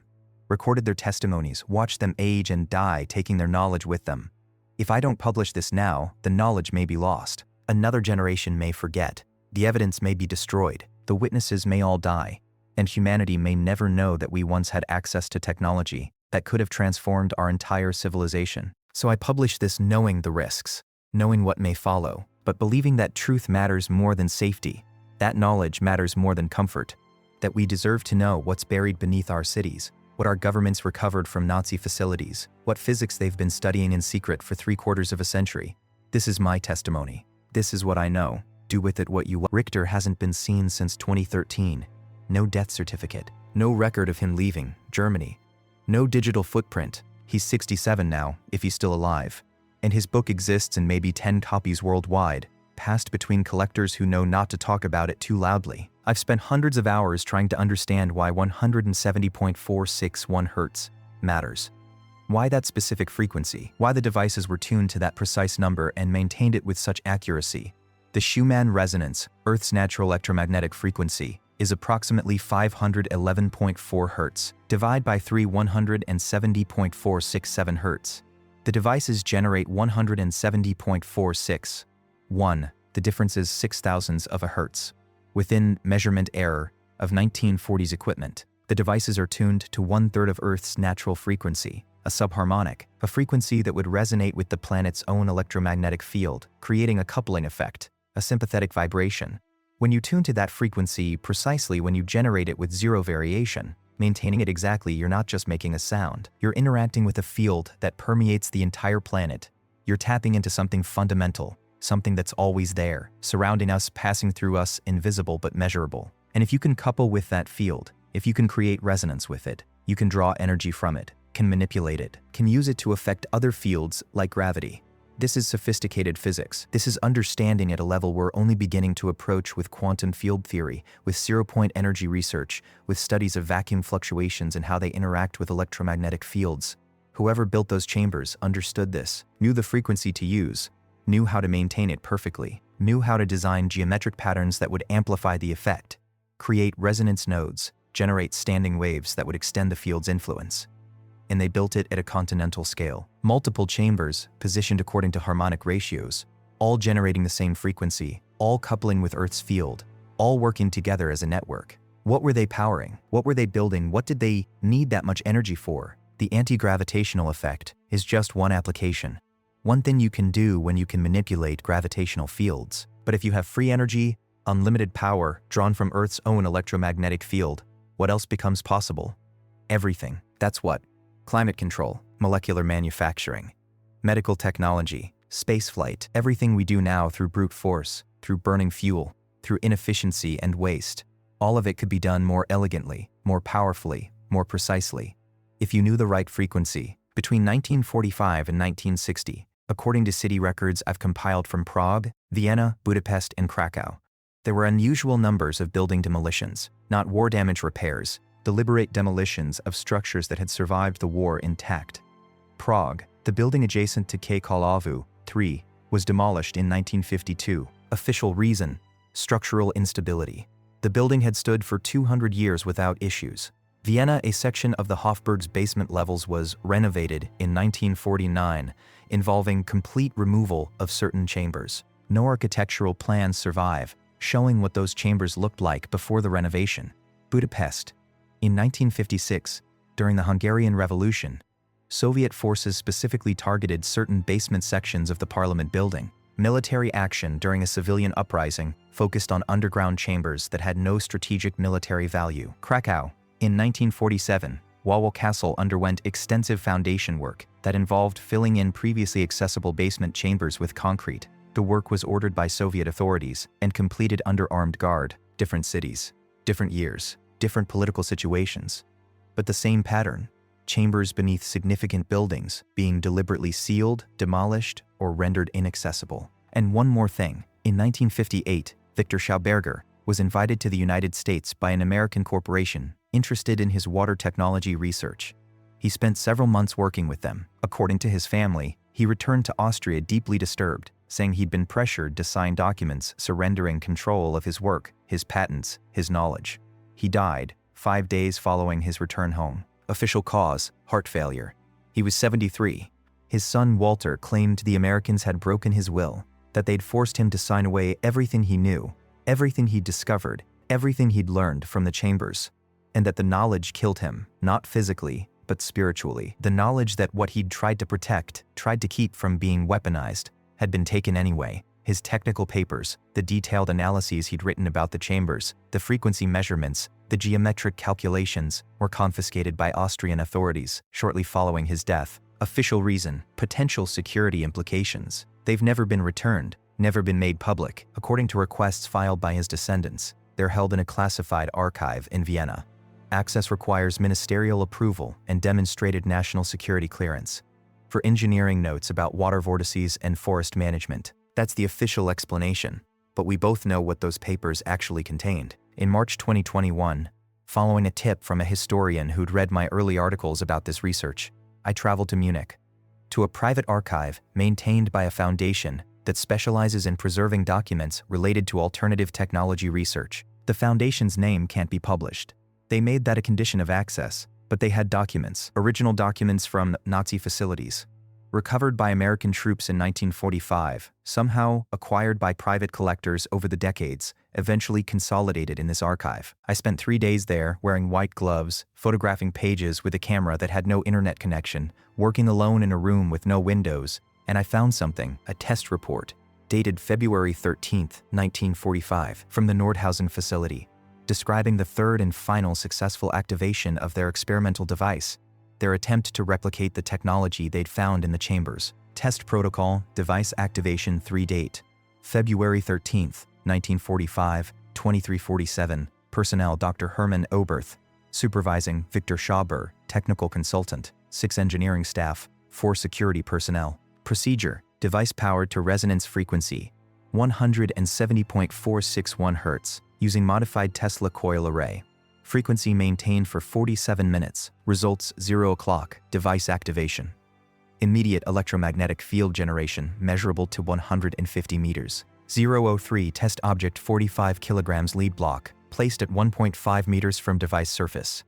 recorded their testimonies, watched them age and die, taking their knowledge with them. If I don't publish this now, the knowledge may be lost. Another generation may forget. The evidence may be destroyed. The witnesses may all die. And humanity may never know that we once had access to technology that could have transformed our entire civilization. So I publish this knowing the risks, knowing what may follow, but believing that truth matters more than safety, that knowledge matters more than comfort, that we deserve to know what's buried beneath our cities, what our governments recovered from Nazi facilities, what physics they've been studying in secret for 3/4 of a century. This is my testimony. This is what I know. Do with it what you want. Richter hasn't been seen since 2013. No death certificate. No record of him leaving Germany. No digital footprint. He's 67 now, if he's still alive. And his book exists in maybe 10 copies worldwide, passed between collectors who know not to talk about it too loudly. I've spent hundreds of hours trying to understand why 170.461 Hz matters. Why that specific frequency, why the devices were tuned to that precise number and maintained it with such accuracy. The Schumann resonance, Earth's natural electromagnetic frequency, is approximately 511.4 Hz. Divide by 3 170.467 Hz. The devices generate 170.46. 1. The difference is 0.006 of a hertz. Within measurement error of 1940s equipment, the devices are tuned to 1/3 of Earth's natural frequency, a subharmonic, a frequency that would resonate with the planet's own electromagnetic field, creating a coupling effect, a sympathetic vibration. When you tune to that frequency precisely when you generate it with zero variation, maintaining it exactly, you're not just making a sound. You're interacting with a field that permeates the entire planet. You're tapping into something fundamental, something that's always there, surrounding us, passing through us, invisible but measurable. And if you can couple with that field, if you can create resonance with it, you can draw energy from it, can manipulate it, can use it to affect other fields like gravity. This is sophisticated physics. This is understanding at a level we're only beginning to approach with quantum field theory, with zero-point energy research, with studies of vacuum fluctuations and how they interact with electromagnetic fields. Whoever built those chambers understood this, knew the frequency to use, knew how to maintain it perfectly, knew how to design geometric patterns that would amplify the effect, create resonance nodes, generate standing waves that would extend the field's influence. And they built it at a continental scale. Multiple chambers, positioned according to harmonic ratios, all generating the same frequency, all coupling with Earth's field, all working together as a network. What were they powering? What were they building? What did they need that much energy for? The anti-gravitational effect is just one application. One thing you can do when you can manipulate gravitational fields. But if you have free energy, unlimited power drawn from Earth's own electromagnetic field, what else becomes possible? Everything. That's what. Climate control, molecular manufacturing, medical technology, spaceflight, everything we do now through brute force, through burning fuel, through inefficiency and waste. All of it could be done more elegantly, more powerfully, more precisely. If you knew the right frequency. Between 1945 and 1960, according to city records I've compiled from Prague, Vienna, Budapest, and Krakow, there were unusual numbers of building demolitions, not war damage repairs, deliberate demolitions of structures that had survived the war intact. Prague, the building adjacent to K. Karlovu 3, was demolished in 1952. Official reason: structural instability. The building had stood for 200 years without issues. Vienna, a section of the Hofburg's basement levels was renovated in 1949, involving complete removal of certain chambers. No architectural plans survive, showing what those chambers looked like before the renovation. Budapest. In 1956, during the Hungarian Revolution, Soviet forces specifically targeted certain basement sections of the parliament building. Military action during a civilian uprising focused on underground chambers that had no strategic military value. Krakow. In 1947, Wawel Castle underwent extensive foundation work that involved filling in previously accessible basement chambers with concrete. The work was ordered by Soviet authorities and completed under armed guard. Different cities, different years, different political situations. But the same pattern. Chambers beneath significant buildings being deliberately sealed, demolished, or rendered inaccessible. And one more thing. In 1958, Victor Schauberger was invited to the United States by an American corporation interested in his water technology research. He spent several months working with them. According to his family, he returned to Austria deeply disturbed, saying he'd been pressured to sign documents surrendering control of his work, his patents, his knowledge. He died 5 days following his return home. Official cause, heart failure. He was 73. His son Walter claimed the Americans had broken his will, that they'd forced him to sign away everything he knew, everything he'd discovered, everything he'd learned from the chambers, and that the knowledge killed him, not physically, but spiritually. The knowledge that what he'd tried to protect, tried to keep from being weaponized, had been taken anyway. His technical papers, the detailed analyses he'd written about the chambers, the frequency measurements, the geometric calculations, were confiscated by Austrian authorities shortly following his death. Official reason, potential security implications. They've never been returned, never been made public. According to requests filed by his descendants, they're held in a classified archive in Vienna. Access requires ministerial approval and demonstrated national security clearance. For engineering notes about water vortices and forest management, that's the official explanation, but we both know what those papers actually contained. In March 2021, following a tip from a historian who'd read my early articles about this research, I traveled to Munich, to a private archive maintained by a foundation that specializes in preserving documents related to alternative technology research. The foundation's name can't be published. They made that a condition of access, but they had documents, original documents from Nazi facilities, recovered by American troops in 1945, somehow acquired by private collectors over the decades, eventually consolidated in this archive. I spent 3 days there wearing white gloves, photographing pages with a camera that had no internet connection, working alone in a room with no windows, and I found something, a test report, dated February 13, 1945, from the Nordhausen facility, describing the third and final successful activation of their experimental device, their attempt to replicate the technology they'd found in the chambers. Test protocol, device activation 3 date, February 13, 1945, 2347, personnel Dr. Hermann Oberth, supervising Victor Schauber, technical consultant, 6 engineering staff, 4 security personnel. Procedure, device powered to resonance frequency, 170.461 Hz, using modified Tesla coil array. Frequency maintained for 47 minutes. Results 0 o'clock. Device activation. Immediate electromagnetic field generation measurable to 150 meters. 003 test object 45 kilograms lead block, placed at 1.5 meters from device surface.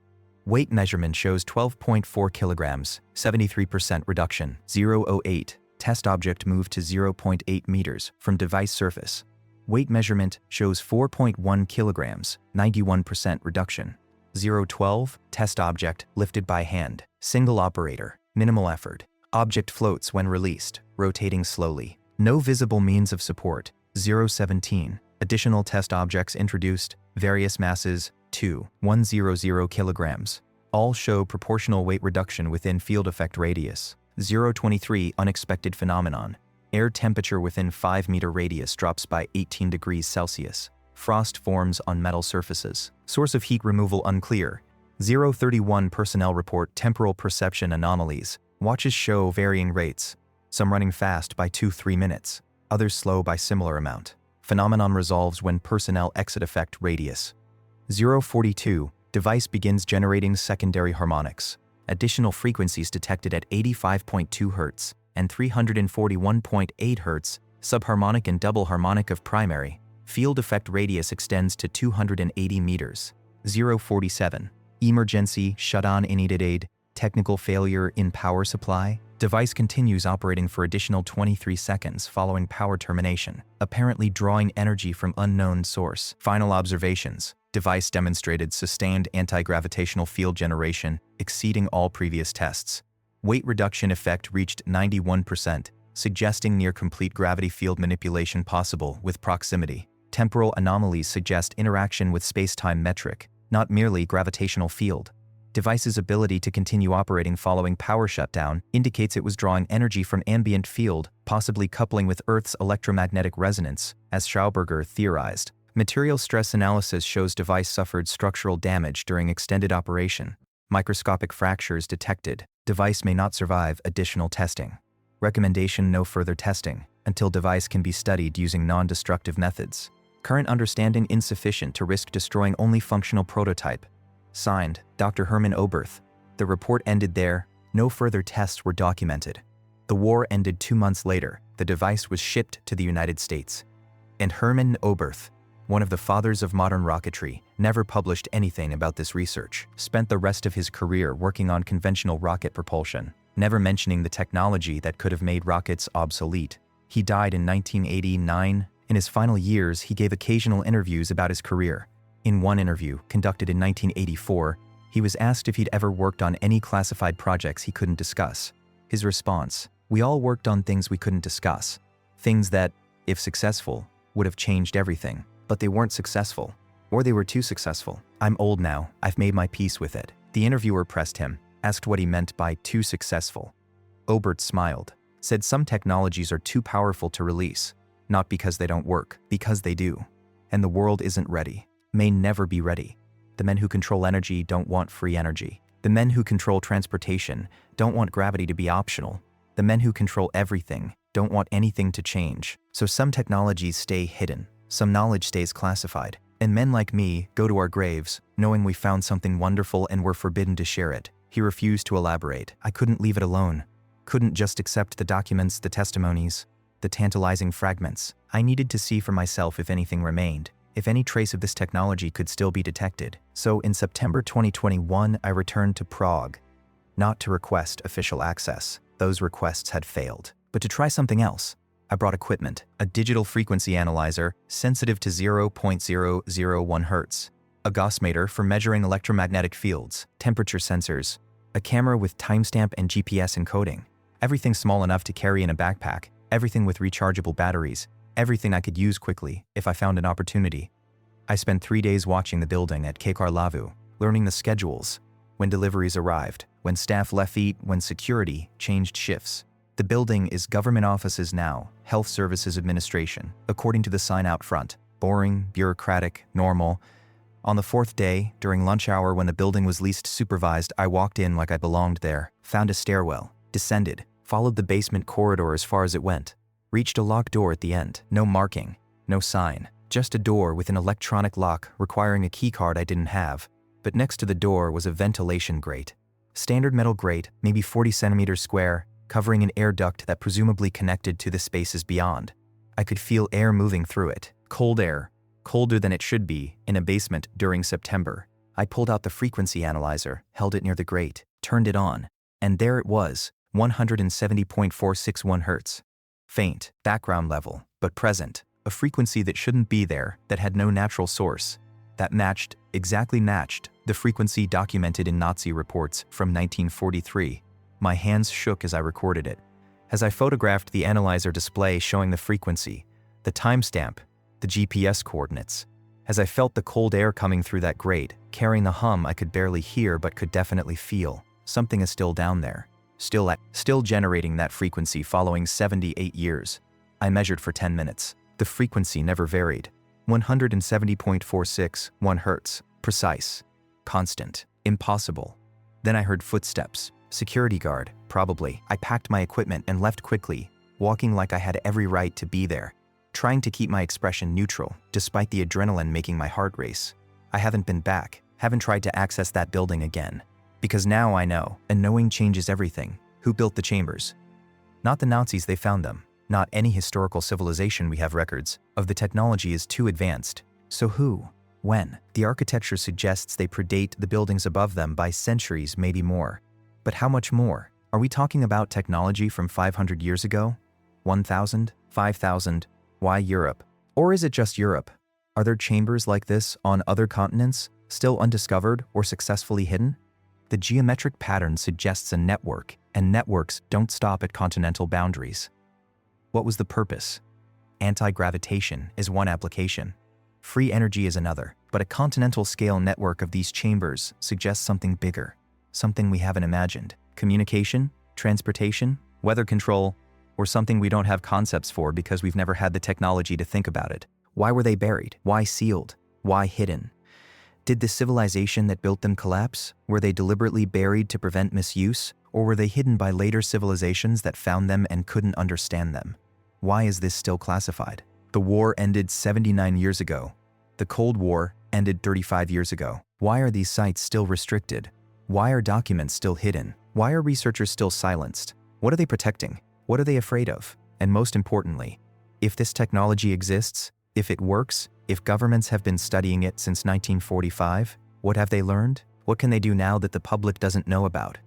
Weight measurement shows 12.4 kilograms, 73% reduction. 008 test object moved to 0.8 meters from device surface. Weight measurement shows 4.1 kilograms, 91% reduction. 012, test object lifted by hand. Single operator, minimal effort. Object floats when released, rotating slowly. No visible means of support. 017, additional test objects introduced, various masses, 2,100 kilograms. All show proportional weight reduction within field effect radius. 023, unexpected phenomenon. Air temperature within 5-meter radius drops by 18 degrees Celsius. Frost forms on metal surfaces. Source of heat removal unclear. 031 personnel report temporal perception anomalies. Watches show varying rates. Some running fast by 2-3 minutes. Others slow by similar amount. Phenomenon resolves when personnel exit effect radius. 042, device begins generating secondary harmonics. Additional frequencies detected at 85.2 Hz. and 341.8 Hz, subharmonic and double harmonic of primary. Field effect radius extends to 280 meters. 047. Emergency, shut-on aid, technical failure in power supply. Device continues operating for additional 23 seconds following power termination, apparently drawing energy from unknown source. Final observations. Device demonstrated sustained anti-gravitational field generation, exceeding all previous tests. Weight reduction effect reached 91%, suggesting near-complete gravity field manipulation possible with proximity. Temporal anomalies suggest interaction with space-time metric, not merely gravitational field. Device's ability to continue operating following power shutdown indicates it was drawing energy from ambient field, possibly coupling with Earth's electromagnetic resonance, as Schauberger theorized. Material stress analysis shows device suffered structural damage during extended operation. Microscopic fractures detected. Device may not survive additional testing. Recommendation: no further testing until device can be studied using non-destructive methods. Current understanding insufficient to risk destroying only functional prototype. Signed, Dr. Hermann Oberth. The report ended there. No further tests were documented. The war ended 2 months later. The device was shipped to the United States. And Hermann Oberth, one of the fathers of modern rocketry, never published anything about this research. Spent the rest of his career working on conventional rocket propulsion, never mentioning the technology that could have made rockets obsolete. He died in 1989. In his final years, he gave occasional interviews about his career. In one interview, conducted in 1984, he was asked if he'd ever worked on any classified projects he couldn't discuss. His response: "We all worked on things we couldn't discuss. Things that, if successful, would have changed everything. But they weren't successful. Or they were too successful. I'm old now, I've made my peace with it." The interviewer pressed him, asked what he meant by too successful. Oberth smiled, said some technologies are too powerful to release. Not because they don't work, because they do. And the world isn't ready. May never be ready. The men who control energy don't want free energy. The men who control transportation don't want gravity to be optional. The men who control everything don't want anything to change. So some technologies stay hidden. Some knowledge stays classified. And men like me go to our graves, knowing we found something wonderful and were forbidden to share it. He refused to elaborate. I couldn't leave it alone. Couldn't just accept the documents, the testimonies, the tantalizing fragments. I needed to see for myself if anything remained, if any trace of this technology could still be detected. So in September 2021, I returned to Prague, not to request official access. Those requests had failed, but to try something else. I brought equipment, a digital frequency analyzer sensitive to 0.001 Hz, a Gauss-meter for measuring electromagnetic fields, temperature sensors, a camera with timestamp and GPS encoding, everything small enough to carry in a backpack, everything with rechargeable batteries, everything I could use quickly if I found an opportunity. I spent 3 days watching the building at Kharkiv, learning the schedules, when deliveries arrived, when staff left, when security changed shifts. The building is government offices now, Health Services Administration, according to the sign out front. Boring, bureaucratic, normal. On the 4th day, during lunch hour when the building was least supervised, I walked in like I belonged there, found a stairwell, descended, followed the basement corridor as far as it went, reached a locked door at the end. No marking, no sign, just a door with an electronic lock requiring a keycard I didn't have. But next to the door was a ventilation grate. Standard metal grate, maybe 40 centimeters square, covering an air duct that presumably connected to the spaces beyond. I could feel air moving through it. Cold air, colder than it should be, in a basement during September. I pulled out the frequency analyzer, held it near the grate, turned it on, and there it was, 170.461 Hz. Faint, background level, but present, a frequency that shouldn't be there, that had no natural source. That exactly matched, the frequency documented in Nazi reports from 1943. My hands shook as I recorded it. As I photographed the analyzer display showing the frequency, the timestamp, the GPS coordinates. As I felt the cold air coming through that grate, carrying the hum I could barely hear but could definitely feel. Something is still down there. Still generating that frequency following 78 years. I measured for 10 minutes. The frequency never varied. 170.461 Hz. Precise. Constant. Impossible. Then I heard footsteps. Security guard, probably. I packed my equipment and left quickly, walking like I had every right to be there, trying to keep my expression neutral, despite the adrenaline making my heart race. I haven't been back, haven't tried to access that building again. Because now I know, and knowing changes everything. Who built the chambers? Not the Nazis, they found them. Not any historical civilization we have records of. The technology is too advanced. So who? When? The architecture suggests they predate the buildings above them by centuries, maybe more. But how much more? Are we talking about technology from 500 years ago? 1,000? 5,000? Why Europe? Or is it just Europe? Are there chambers like this on other continents, still undiscovered or successfully hidden? The geometric pattern suggests a network, and networks don't stop at continental boundaries. What was the purpose? Anti-gravitation is one application. Free energy is another, but a continental scale network of these chambers suggests something bigger, something we haven't imagined. Communication, transportation, weather control, or something we don't have concepts for because we've never had the technology to think about it. Why were they buried? Why sealed? Why hidden? Did the civilization that built them collapse? Were they deliberately buried to prevent misuse? Or were they hidden by later civilizations that found them and couldn't understand them? Why is this still classified? The war ended 79 years ago. The Cold War ended 35 years ago. Why are these sites still restricted? Why are documents still hidden? Why are researchers still silenced? What are they protecting? What are they afraid of? And most importantly, if this technology exists, if it works, if governments have been studying it since 1945, what have they learned? What can they do now that the public doesn't know about?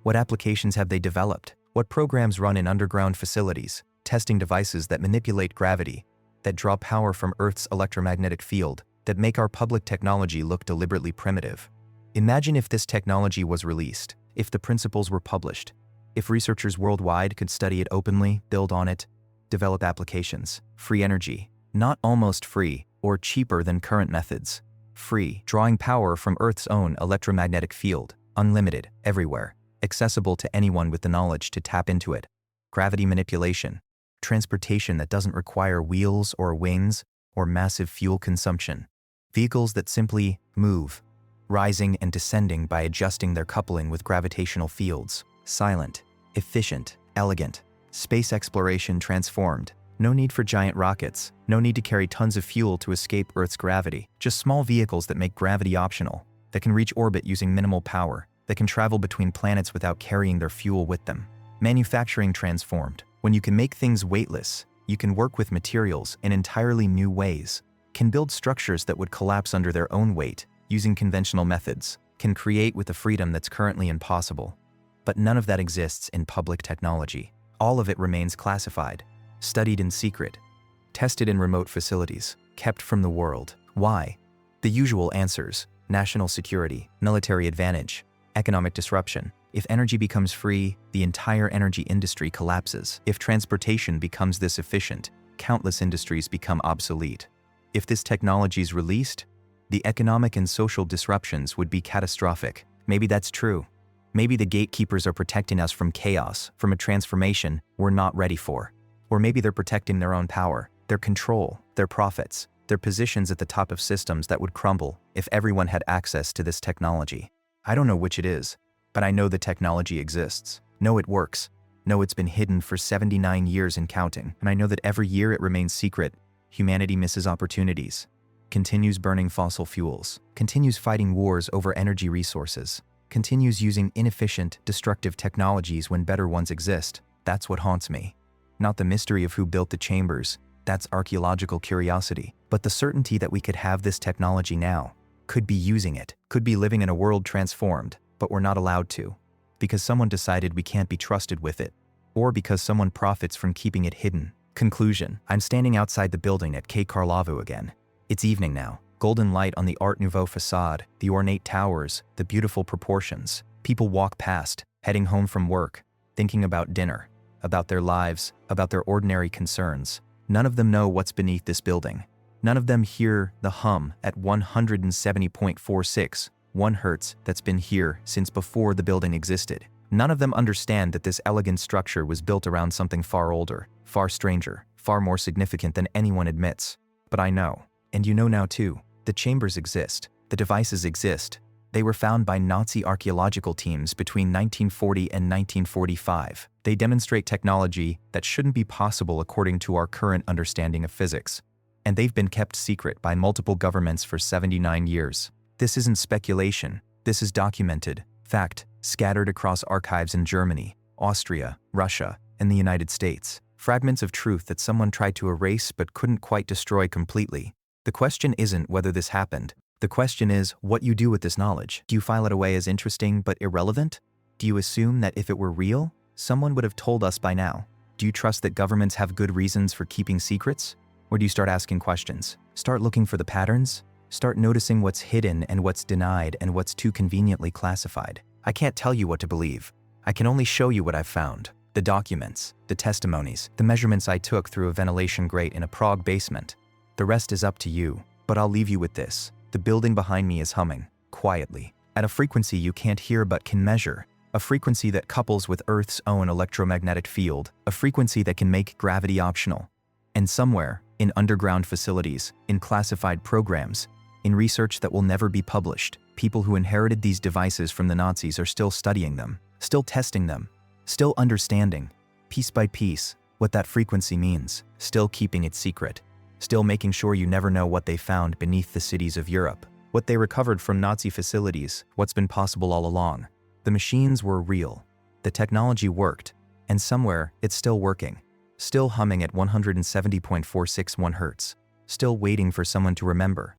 What applications have they developed? What programs run in underground facilities, testing devices that manipulate gravity, that draw power from Earth's electromagnetic field, that make our public technology look deliberately primitive? Imagine if this technology was released, if the principles were published, if researchers worldwide could study it openly, build on it, develop applications. Free energy, not almost free or cheaper than current methods. Free, drawing power from Earth's own electromagnetic field, unlimited, everywhere, accessible to anyone with the knowledge to tap into it. Gravity manipulation, transportation that doesn't require wheels or wings or massive fuel consumption. Vehicles that simply move, rising and descending by adjusting their coupling with gravitational fields. Silent, efficient, elegant. Space exploration transformed. No need for giant rockets, no need to carry tons of fuel to escape Earth's gravity. Just small vehicles that make gravity optional, that can reach orbit using minimal power, that can travel between planets without carrying their fuel with them. Manufacturing transformed. When you can make things weightless, you can work with materials in entirely new ways, can build structures that would collapse under their own weight using conventional methods, can create with a freedom that's currently impossible. But none of that exists in public technology. All of it remains classified, studied in secret, tested in remote facilities, kept from the world. Why? The usual answers: national security, military advantage, economic disruption. If energy becomes free, the entire energy industry collapses. If transportation becomes this efficient, countless industries become obsolete. If this technology is released, the economic and social disruptions would be catastrophic. Maybe that's true. Maybe the gatekeepers are protecting us from chaos, from a transformation we're not ready for. Or maybe they're protecting their own power, their control, their profits, their positions at the top of systems that would crumble if everyone had access to this technology. I don't know which it is, but I know the technology exists. Know it works. Know it's been hidden for 79 years and counting. And I know that every year it remains secret. Humanity misses opportunities, continues burning fossil fuels, continues fighting wars over energy resources, continues using inefficient, destructive technologies when better ones exist. That's what haunts me. Not the mystery of who built the chambers, that's archaeological curiosity, but the certainty that we could have this technology now, could be using it, could be living in a world transformed, but we're not allowed to, because someone decided we can't be trusted with it, or because someone profits from keeping it hidden. Conclusion: I'm standing outside the building at K. Karlovu again. It's evening now. Golden light on the Art Nouveau facade, the ornate towers, the beautiful proportions. People walk past, heading home from work, thinking about dinner, about their lives, about their ordinary concerns. None of them know what's beneath this building. None of them hear the hum at 170.46, 1 hertz that's been here since before the building existed. None of them understand that this elegant structure was built around something far older, far stranger, far more significant than anyone admits. But I know, and you know now too, the chambers exist, the devices exist. They were found by Nazi archaeological teams between 1940 and 1945. They demonstrate technology that shouldn't be possible according to our current understanding of physics. And they've been kept secret by multiple governments for 79 years. This isn't speculation. This is documented fact, scattered across archives in Germany, Austria, Russia, and the United States. Fragments of truth that someone tried to erase but couldn't quite destroy completely. The question isn't whether this happened. The question is what you do with this knowledge. Do you file it away as interesting but irrelevant? Do you assume that if it were real, someone would have told us by now? Do you trust that governments have good reasons for keeping secrets? Or do you start asking questions? Start looking for the patterns? Start noticing what's hidden and what's denied and what's too conveniently classified. I can't tell you what to believe. I can only show you what I've found. The documents, the testimonies, the measurements I took through a ventilation grate in a Prague basement. The rest is up to you, but I'll leave you with this. The building behind me is humming, quietly, at a frequency you can't hear but can measure, a frequency that couples with Earth's own electromagnetic field, a frequency that can make gravity optional. And somewhere, in underground facilities, in classified programs, in research that will never be published, people who inherited these devices from the Nazis are still studying them, still testing them, still understanding, piece by piece, what that frequency means, still keeping it secret, still making sure you never know what they found beneath the cities of Europe, what they recovered from Nazi facilities, what's been possible all along. The machines were real, the technology worked, and somewhere it's still working, still humming at 170.461 Hz, still waiting for someone to remember.